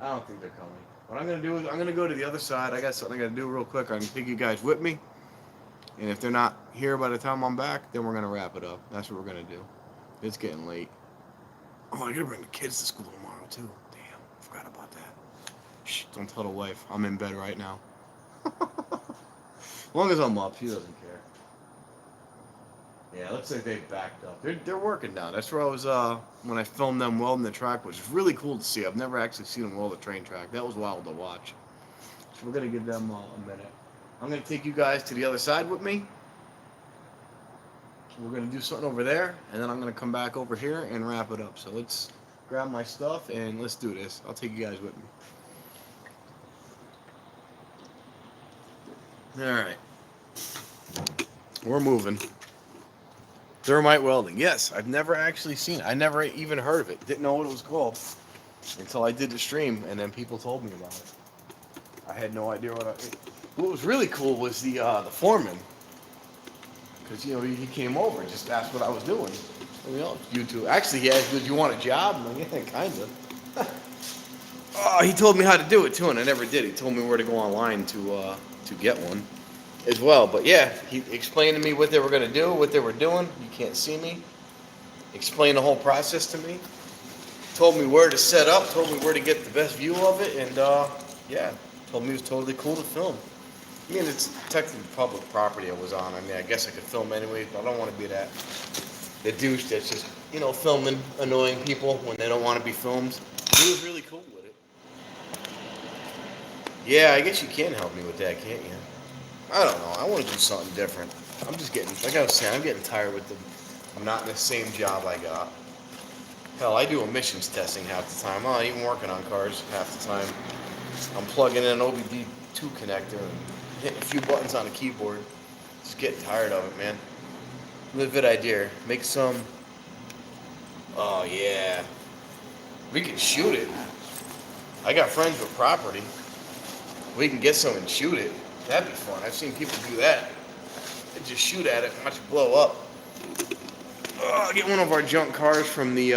I don't think they're coming. What I'm gonna do is I'm gonna go to the other side. I got something I gotta do real quick. I can take you guys with me, and if they're not here by the time I'm back, then we're gonna wrap it up. That's what we're gonna do. It's getting late. Oh, I gotta bring the kids to school tomorrow too. Damn, forgot about that. Shh, don't tell the wife. I'm in bed right now. As long as I'm up, she doesn't care. Yeah, it looks like they backed up. They're working now. That's where I was when I filmed them welding the track, which is really cool to see. I've never actually seen them weld a train track. That was wild to watch. So we're gonna give them a minute. I'm gonna take you guys to the other side with me. We're gonna do something over there, and then I'm gonna come back over here and wrap it up. So let's grab my stuff and let's do this. I'll take you guys with me. All right, we're moving. Thermite welding. Yes, I've never actually seen it. I never even heard of it. Didn't know what it was called until I did the stream, and then people told me about it. I had no idea what was really cool was the foreman, because he came over and just asked what I was doing. YouTube. Actually, he asked, "Did you want a job?" I'm like, "Yeah, kind of." Oh, he told me how to do it too, and I never did. He told me where to go online to get one as well. But yeah, he explained to me what they were going to do, what they were doing. You can't see me. Explained the whole process to me. Told me where to set up. Told me where to get the best view of it, and yeah, told me it was totally cool to film. I mean, it's technically public property I was on. I mean, I guess I could film anyways, but I don't want to be the douche that's just filming annoying people when they don't want to be filmed. He was really cool with it. Yeah, I guess you can help me with that, can't you? I don't know. I want to do something different. I'm just getting, like I was saying, I'm getting tired with I'm not in the same job I got. Hell, I do emissions testing half the time. I'm not even working on cars half the time. I'm plugging in an OBD2 connector and hitting a few buttons on a keyboard. Just getting tired of it, man. Live idea. Make some. Oh, yeah. We can shoot it. I got friends with property. We can get some and shoot it. That'd be fun. I've seen people do that. They just shoot at it and watch it blow up. Oh, get one of our junk cars from the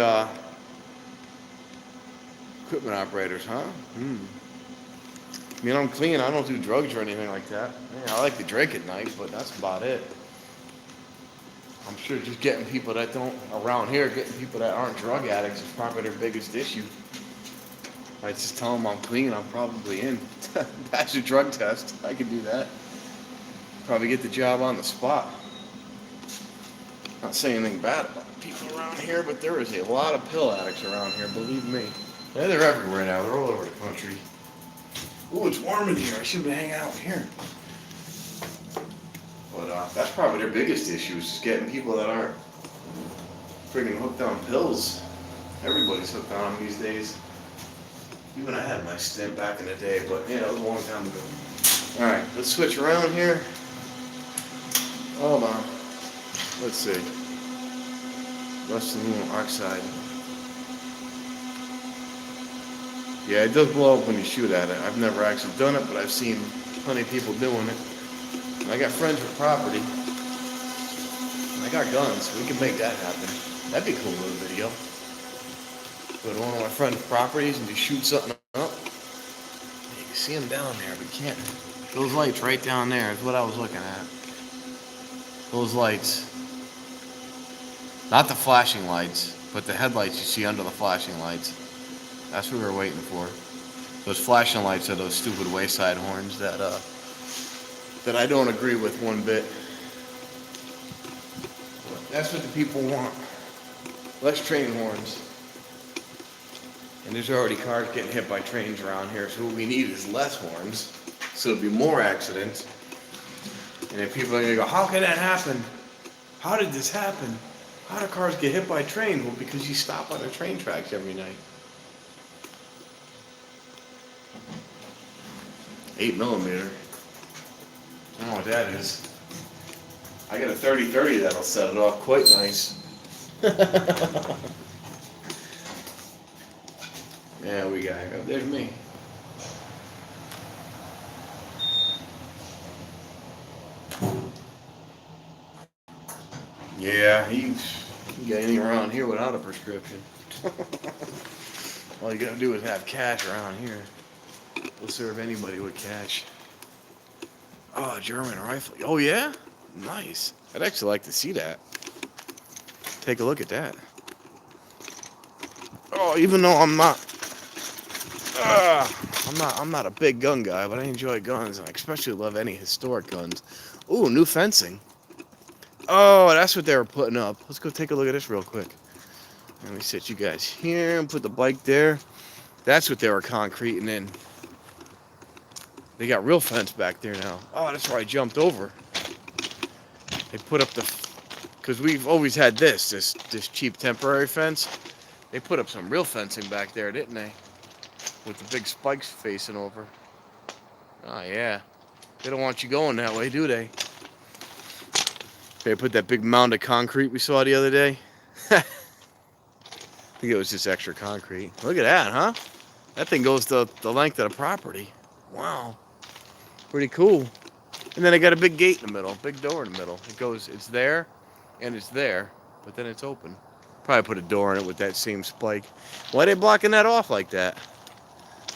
equipment operators, huh? I mean, I'm clean. I don't do drugs or anything like that. Yeah, I like to drink at night, but that's about it. I'm sure just getting people that don't, around here, getting people that aren't drug addicts is probably their biggest issue. I just tell them I'm clean, I'm probably in. Pass a drug test. I could do that. Probably get the job on the spot. Not saying anything bad about people around here, but there is a lot of pill addicts around here, believe me. Yeah, they're everywhere now. They're all over the country. Ooh, it's warm in here. I should be hanging out here. But that's probably their biggest issue is just getting people that aren't friggin' hooked on pills. Everybody's hooked on them these days. Even I had my stint back in the day, but yeah, it was a long time ago. All right, let's switch around here. Hold on. Let's see. Rust aluminum oxide. Yeah, it does blow up when you shoot at it. I've never actually done it, but I've seen plenty of people doing it. And I got friends with property. And I got guns, so we can make that happen. That'd be a cool little video. Go to one of my friends' properties and just shoot something up. You can see them down there, but you can't. Those lights right down there is what I was looking at. Those lights. Not the flashing lights, but the headlights you see under the flashing lights. That's what we were waiting for. Those flashing lights are those stupid wayside horns that I don't agree with one bit. That's what the people want. Less train horns. And there's already cars getting hit by trains around here, so what we need is less horns, so there'll be more accidents. And then people are gonna go, how can that happen? How did this happen? How do cars get hit by trains? Well, because you stop on the train tracks every night. 8mm. I don't know what that is. I got a 30-30 that'll set it off quite nice. Yeah, we got it. There's me. Yeah, you got anything around here without a prescription. All you gotta do is have cash around here. We'll serve anybody with cash. Oh, German rifle. Oh, yeah? Nice. I'd actually like to see that. Take a look at that. Oh, even though I'm not... I'm not a big gun guy, but I enjoy guns. I especially love any historic guns. Ooh, new fencing. Oh, that's what they were putting up. Let's go take a look at this real quick. Let me sit you guys here and put the bike there. That's what they were concreting in. They got real fence back there now. Oh, that's where I jumped over. They put up the, because we've always had this cheap temporary fence. They put up some real fencing back there, didn't they? With the big spikes facing over. Oh yeah. They don't want you going that way, do they? They put that big mound of concrete we saw the other day. I think it was just extra concrete. Look at that, huh? That thing goes the length of the property. Wow. Pretty cool. And then they got a big gate in the middle, big door in the middle. It's there, and it's there, but then it's open. Probably put a door in it with that same spike. Why are they blocking that off like that?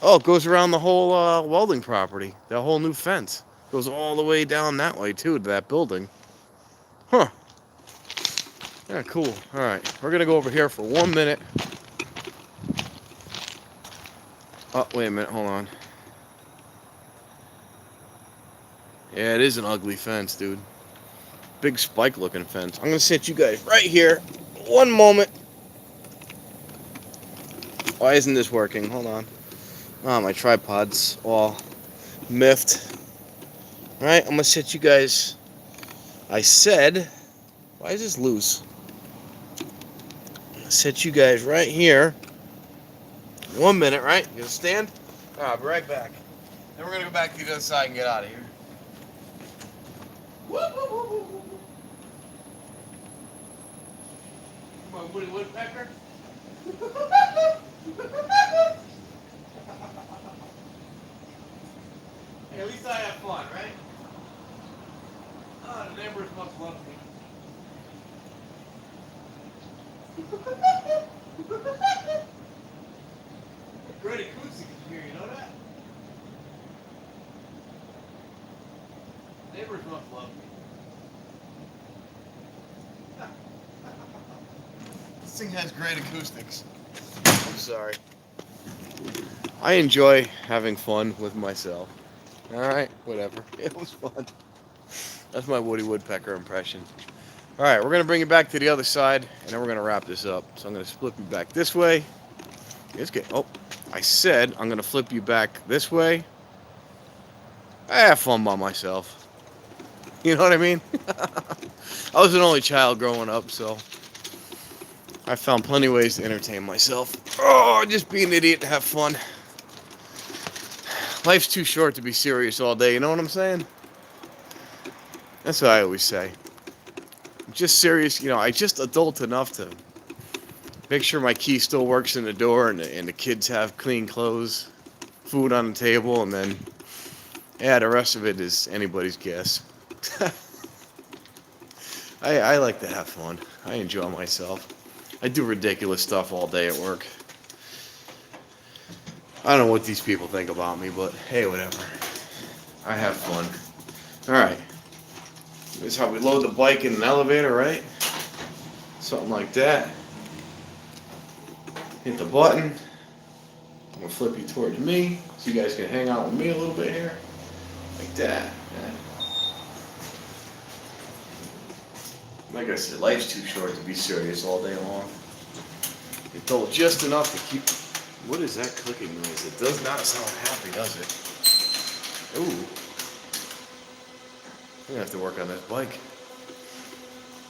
Oh, it goes around the whole welding property. That whole new fence. Goes all the way down that way, too, to that building. Huh. Yeah, cool. All right, we're going to go over here for 1 minute. Oh, wait a minute. Hold on. Yeah, it is an ugly fence, dude. Big spike-looking fence. I'm going to sit you guys right here. 1 moment. Why isn't this working? Hold on. Oh, my tripod's all miffed. All right, I'm going to sit you guys. I said, why is this loose? I'm going to sit you guys right here. 1 minute, right? You gonna stand? All right, I'll be right back. Then we're going to go back to the other side and get out of here. Woo, woo, woo, woo, woo. Come on, Woody Woodpecker. Hey, at least I have fun, right? Oh, the neighbors must love me. Great acoustics in here, you know that? Neighbors must love me. This thing has great acoustics. I'm sorry. I enjoy having fun with myself. Alright, whatever. It was fun. That's my Woody Woodpecker impression. Alright, we're going to bring it back to the other side, and then we're going to wrap this up. So I'm going to flip you back this way. Oh, I said I'm going to flip you back this way. I have fun by myself. You know what I mean? I was an only child growing up, so I found plenty of ways to entertain myself. Oh, just be an idiot to have fun. Life's too short to be serious all day, you know what I'm saying? That's what I always say. I'm just serious, you know, I just adult enough to make sure my key still works in the door and the kids have clean clothes, food on the table, and then, yeah, the rest of it is anybody's guess. I like to have fun. I enjoy myself. I do ridiculous stuff all day at work. I don't know what these people think about me, but hey, whatever. I have fun. Alright. This is how we load the bike in an elevator, right? Something like that. Hit the button. I'm going to flip you towards me so you guys can hang out with me a little bit here. Like that. Yeah. Like I said, life's too short to be serious all day long. You told just enough to keep... What is that clicking noise? It does not sound happy, does it? Ooh. I'm gonna have to work on this bike.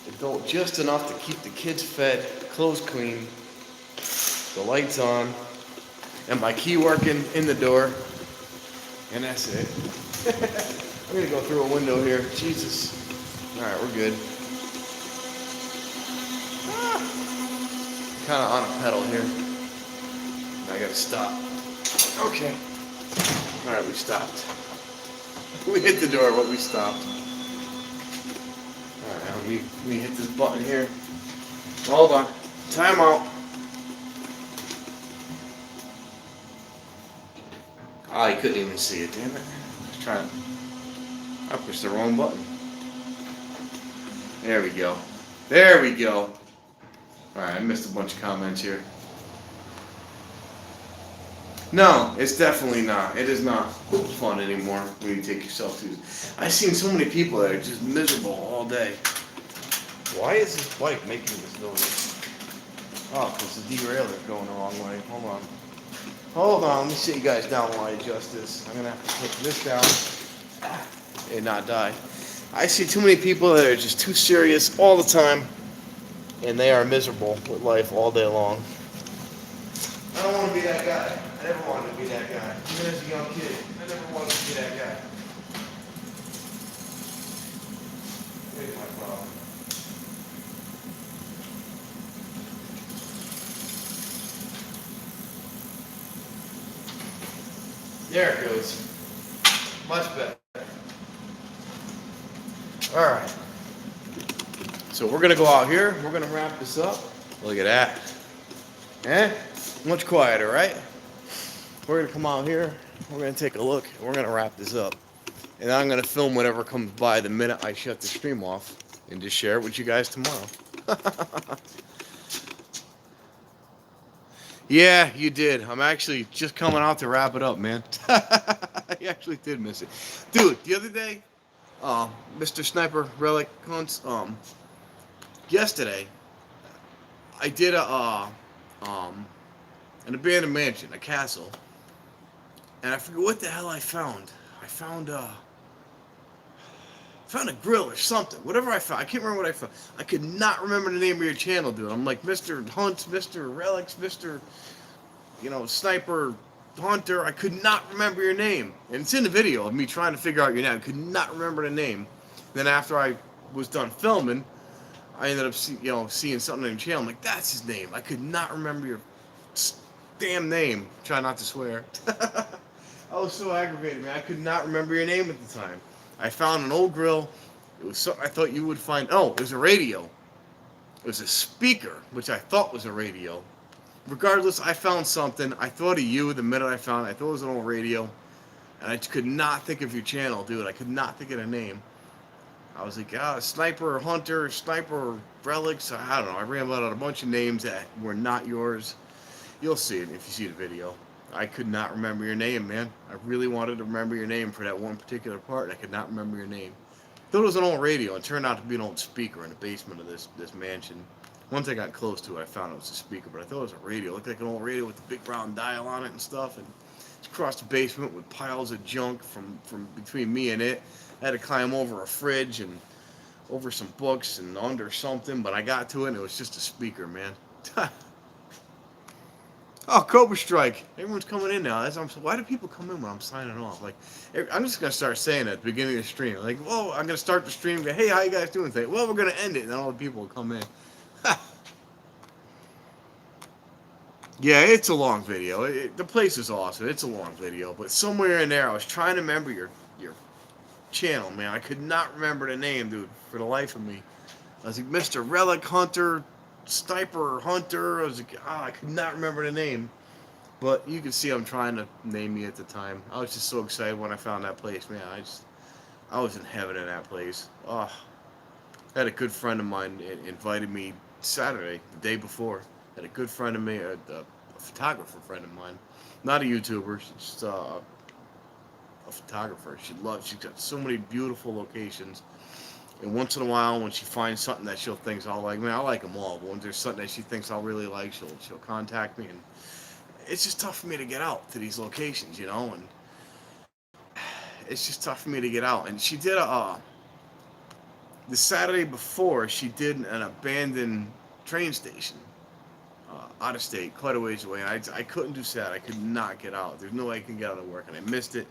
Adult just enough to keep the kids fed, clothes clean, the lights on, and my key working in the door. And that's it. I'm gonna go through a window here. Jesus. Alright, we're good. Kind of on a pedal here. I gotta stop. Okay. Alright, we stopped. We hit the door, but we stopped. Alright, let me hit this button here. Hold on. Time out. I couldn't even see it, damn it. Just trying. I pushed the wrong button. There we go. There we go. Alright, I missed a bunch of comments here. No, it's definitely not. It is not fun anymore when you take yourself to. I've seen so many people that are just miserable all day. Why is this bike making this noise? Oh, because the derailler's going the wrong way. Hold on. Hold on, let me sit you guys down while I adjust this. I'm gonna have to put this down and not die. I see too many people that are just too serious all the time, and they are miserable with life all day long. I don't want to be that guy. I never wanted to be that guy. Even as a young kid, I never wanted to be that guy. Here's my problem. There it goes. Much better. All right. So we're gonna go out here. We're gonna wrap this up. Look at that. Eh? Much quieter, right? We're gonna come out here. We're gonna take a look. And we're gonna wrap this up. And I'm gonna film whatever comes by the minute I shut the stream off, and just share it with you guys tomorrow. Yeah, you did. I'm actually just coming out to wrap it up, man. I actually did miss it, dude. The other day, Mr. Sniper Relic Hunts. Yesterday, I did an abandoned mansion, a castle, and I forget what the hell I found. I found a grill or something. Whatever I found, I can't remember what I found. I could not remember the name of your channel, dude. I'm like Mr. Hunt, Mr. Relics, Mr. Sniper Hunter. I could not remember your name, and it's in the video of me trying to figure out your name. I could not remember the name. Then after I was done filming, I ended up seeing something on your channel. I'm like, that's his name. I could not remember your damn name. Try not to swear. I was so aggravated, man. I could not remember your name at the time. I found an old grill. It was something I thought you would find. Oh, it was a radio. It was a speaker, which I thought was a radio. Regardless, I found something. I thought of you the minute I found it. I thought it was an old radio. And I could not think of your channel, dude. I could not think of the name. I was like, Sniper Hunter, Sniper Relics. I don't know. I rambled out a bunch of names that were not yours. You'll see it if you see the video. I could not remember your name, man. I really wanted to remember your name for that one particular part, and I could not remember your name. Thought it was an old radio. It turned out to be an old speaker in the basement of this mansion. Once I got close to it, I found it was a speaker, but I thought it was a radio. It looked like an old radio with the big round dial on it and stuff. And it's across the basement with piles of junk from between me and it. I had to climb over a fridge and over some books and under something, but I got to it and it was just a speaker, man. Oh, Cobra Strike. Everyone's coming in now. Why do people come in when I'm signing off? Like, I'm just going to start saying it at the beginning of the stream. Like, whoa, I'm going to start the stream. Go, hey, how you guys doing today? Well, we're going to end it, and then all the people will come in. Yeah, it's a long video. The place is awesome. It's a long video. But somewhere in there, I was trying to remember your channel, man. I could not remember the name, dude, for the life of me. I was like, Mr. Relic Hunter, Sniper Hunter. I was like, I could not remember the name. But you can see I'm trying to name me at the time. I was just so excited when I found that place, man. I was in heaven in that place. Oh, I had a good friend of mine invited me Saturday, the day before. Had a good friend of me, a photographer friend of mine, not a YouTuber. She's just a photographer. She's got so many beautiful locations. And once in a while, when she finds something that she'll think I'll like, man, I like them all. But when there's something that she thinks I'll really like, she'll contact me. And it's just tough for me to get out to these locations, and it's just tough for me to get out. And she did the Saturday before, she did an abandoned train station out of state, quite a ways away. And I couldn't do Saturday. I could not get out. There's no way I can get out of work, and I missed it.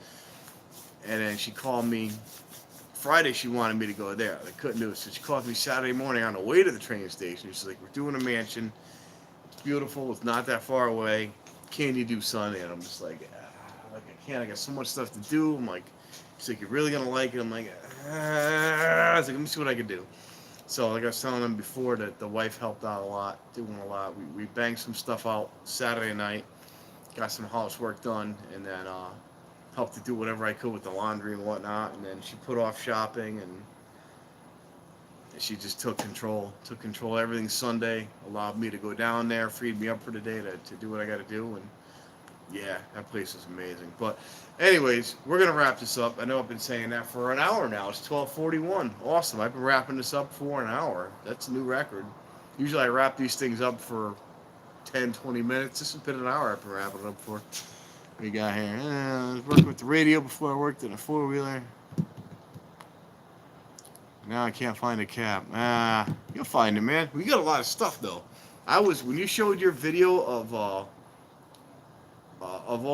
And then she called me Friday. She wanted me to go there. I couldn't do it, so she called me Saturday morning on the way to the train station. She's like, "We're doing a mansion. It's beautiful. It's not that far away. Can you do Sunday?" And I'm just like I can't. I got so much stuff to do. I'm like, she's like, "You're really gonna like it?" I'm like, I was like, let me see what I can do. So like I was telling them before, that the wife helped out a lot, doing a lot. We banged some stuff out Saturday night, got some housework done, and then helped to do whatever I could with the laundry and whatnot. And then she put off shopping, and she just took control of everything Sunday, allowed me to go down there, freed me up for the day to do what I got to do. And Yeah, that place is amazing. But, anyways, we're gonna wrap this up. I know I've been saying that for an hour now. It's 12:41. Awesome. I've been wrapping this up for an hour. That's a new record. Usually I wrap these things up for 10, 20 minutes. This has been an hour I've been wrapping it up for. We got here. I was working with the radio before I worked in a four-wheeler. Now I can't find a cap. You'll find it, man. We got a lot of stuff though. When you showed your video of all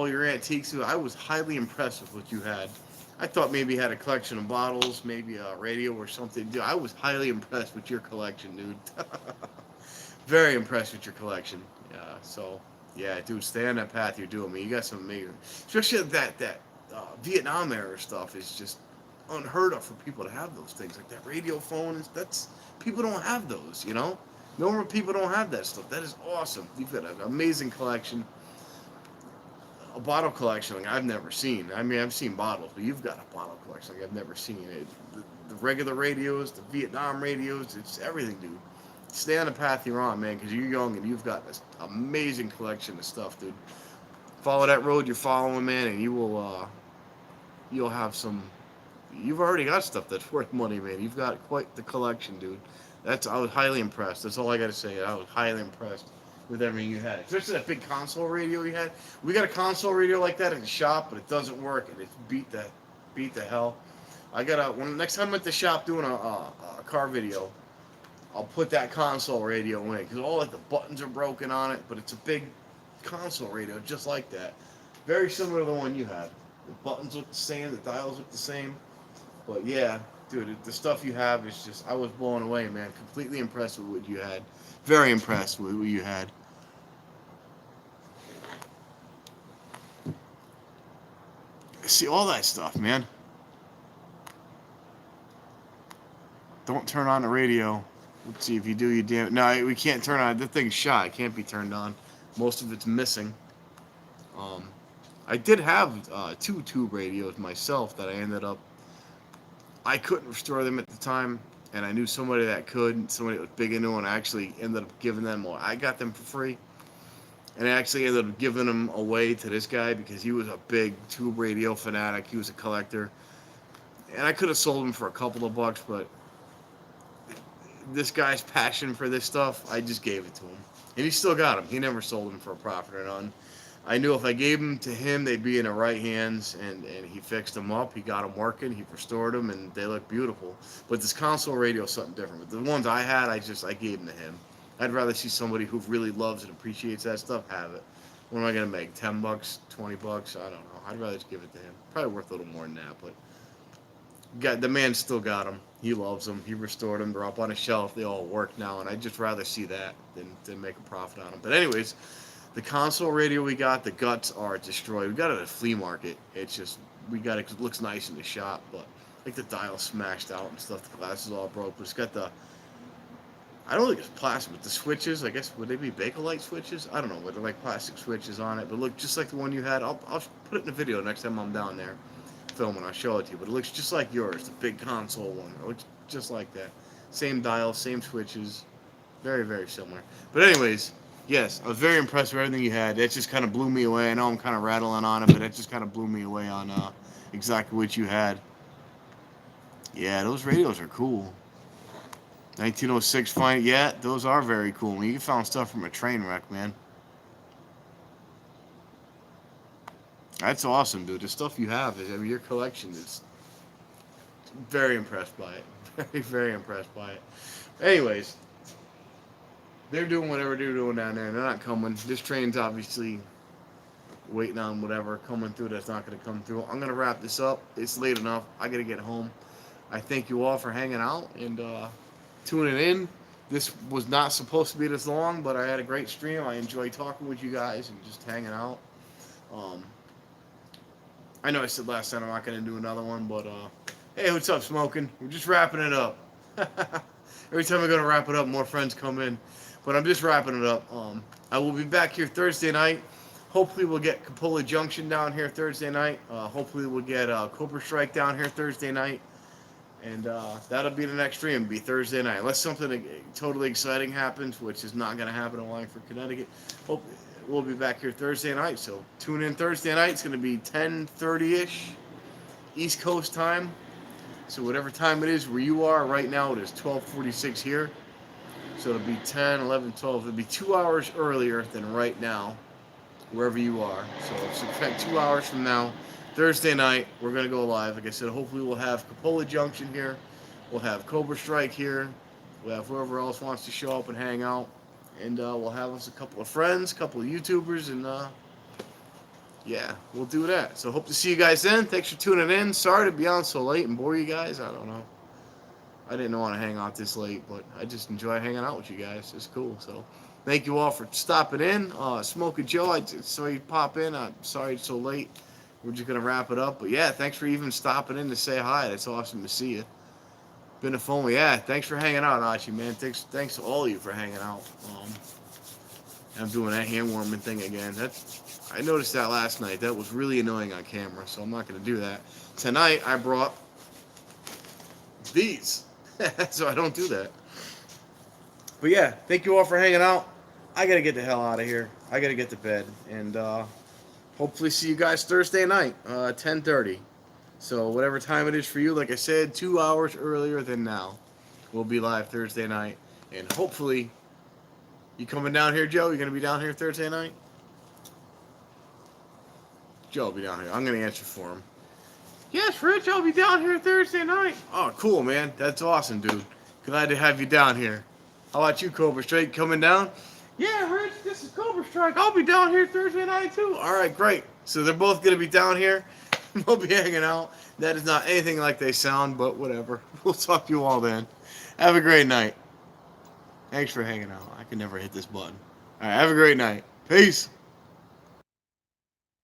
your antiques, I was highly impressed with what you had. I thought maybe you had a collection of bottles, maybe a radio or something. Dude, I was highly impressed with your collection, dude. Very impressed with your collection. Yeah, dude, stay on that path you're doing, man. You got some amazing, especially that Vietnam era stuff is just unheard of for people to have those things like that radio phone. That's people don't have those, you know. Normal people don't have that stuff. That is awesome. You've got an amazing collection. A bottle collection like I've never seen. I mean, I've seen bottles, but you've got a bottle collection like I've never seen. The regular radios, the Vietnam radios, it's everything, dude. Stay on the path you're on, man, because you're young and you've got this amazing collection of stuff, dude. Follow that road you're following, man, and you'll have some. You've already got stuff that's worth money, man. You've got quite the collection, dude. I was highly impressed. That's all I got to say. I was highly impressed with everything you had, especially that big console radio you had. We got a console radio like that in the shop, but it doesn't work, and it's beat the hell. Next time I'm at the shop doing a car video, I'll put that console radio in because all like the buttons are broken on it, but it's a big console radio just like that, very similar to the one you had. The buttons look the same, the dials look the same, but yeah, dude, the stuff you have is just, I was blown away, man. Completely impressed with what you had. Very impressed with what you had. See, all that stuff, man. Don't turn on the radio. Let's see, if you do, you damn. No, we can't turn on. The thing's shot. It can't be turned on. Most of it's missing. I did have two tube radios myself that I couldn't restore them at the time, and I knew somebody that could, somebody that was big into them, and I actually ended up giving them, I got them for free, and I actually ended up giving them away to this guy because he was a big tube radio fanatic. He was a collector, and I could have sold them for a couple of bucks, but this guy's passion for this stuff, I just gave it to him, and he still got them. He never sold them for a profit or none. I knew if I gave them to him, they'd be in the right hands, and he fixed them up. He got them working. He restored them, and they look beautiful. But this console radio is something different. But the ones I had, I gave them to him. I'd rather see somebody who really loves and appreciates that stuff have it. What am I gonna make? $10, $20? I don't know. I'd rather just give it to him. Probably worth a little more than that, but the man still got them. He loves them. He restored them. They're up on a shelf. They all work now, and I'd just rather see that than make a profit on them. But anyways. The console radio we got, the guts are destroyed. We got it at a flea market. It's just, it looks nice in the shop, but like the dial smashed out and stuff. The glass is all broke, but it's got I don't think it's plastic, but the switches, I guess, would they be Bakelite switches? I don't know, but they're like plastic switches on it, but look just like the one you had. I'll put it in the video next time I'm down there filming. I'll show it to you, but it looks just like yours, the big console one. It looks just like that. Same dial, same switches, very, very similar. But anyways, yes, I was very impressed with everything you had. That just kind of blew me away. I know I'm kind of rattling on it, but that just kind of blew me away on exactly what you had. Yeah, those radios are cool. 1906 fine. Yeah, those are very cool. I mean, you found stuff from a train wreck, man. That's awesome, dude. The stuff you have your collection is very impressed by it. Very, very impressed by it. Anyways. They're doing whatever they're doing down there. They're not coming. This train's obviously waiting on whatever coming through that's not going to come through. I'm going to wrap this up. It's late enough. I got to get home. I thank you all for hanging out and tuning in. This was not supposed to be this long, but I had a great stream. I enjoyed talking with you guys and just hanging out. I know I said last time I'm not going to do another one, but hey, what's up, Smoking? We're just wrapping it up. Every time I go to wrap it up, more friends come in. But I'm just wrapping it up. I will be back here Thursday night. Hopefully we'll get Capola Junction down here Thursday night. Hopefully we'll get Cobra Strike down here Thursday night. And that'll be the next stream. It'll be Thursday night. Unless something totally exciting happens, which is not going to happen in Wallingford, Connecticut. we'll be back here Thursday night. So tune in Thursday night. It's going to be 10:30ish East Coast time. So whatever time it is where you are right now, it is 12:46 here. So it'll be 10, 11, 12. It'll be 2 hours earlier than right now, wherever you are. So expect 2 hours from now, Thursday night, we're going to go live. Like I said, hopefully we'll have Capola Junction here. We'll have Cobra Strike here. We'll have whoever else wants to show up and hang out. And we'll have us a couple of friends, a couple of YouTubers, and yeah, we'll do that. So hope to see you guys then. Thanks for tuning in. Sorry to be on so late and bore you guys. I don't know. I didn't want to hang out this late, but I just enjoy hanging out with you guys. It's cool. So thank you all for stopping in. Smoking Joe, I saw you pop in. I'm sorry it's so late. We're just going to wrap it up. But yeah, thanks for even stopping in to say hi. It's awesome to see you. Been a phone. Yeah, thanks for hanging out, Archie, man. Thanks to all of you for hanging out. I'm doing that hand warming thing again. I noticed that last night. That was really annoying on camera, so I'm not going to do that. Tonight, I brought these, so I don't do that. But yeah, thank you all for hanging out. I got to get the hell out of here. I got to get to bed, and hopefully see you guys Thursday night, 10:30. So whatever time it is for you, like I said, 2 hours earlier than now. We'll be live Thursday night, and hopefully, you coming down here, Joe? You going to be down here Thursday night? Joe will be down here. I'm going to answer for him. Yes, Rich, I'll be down here Thursday night. Oh, cool, man. That's awesome, dude. Glad to have you down here. How about you, Cobra Strike, coming down? Yeah, Rich, this is Cobra Strike. I'll be down here Thursday night, too. All right, great. So they're both going to be down here. We'll be hanging out. That is not anything like they sound, but whatever. We'll talk to you all then. Have a great night. Thanks for hanging out. I can never hit this button. All right, have a great night. Peace.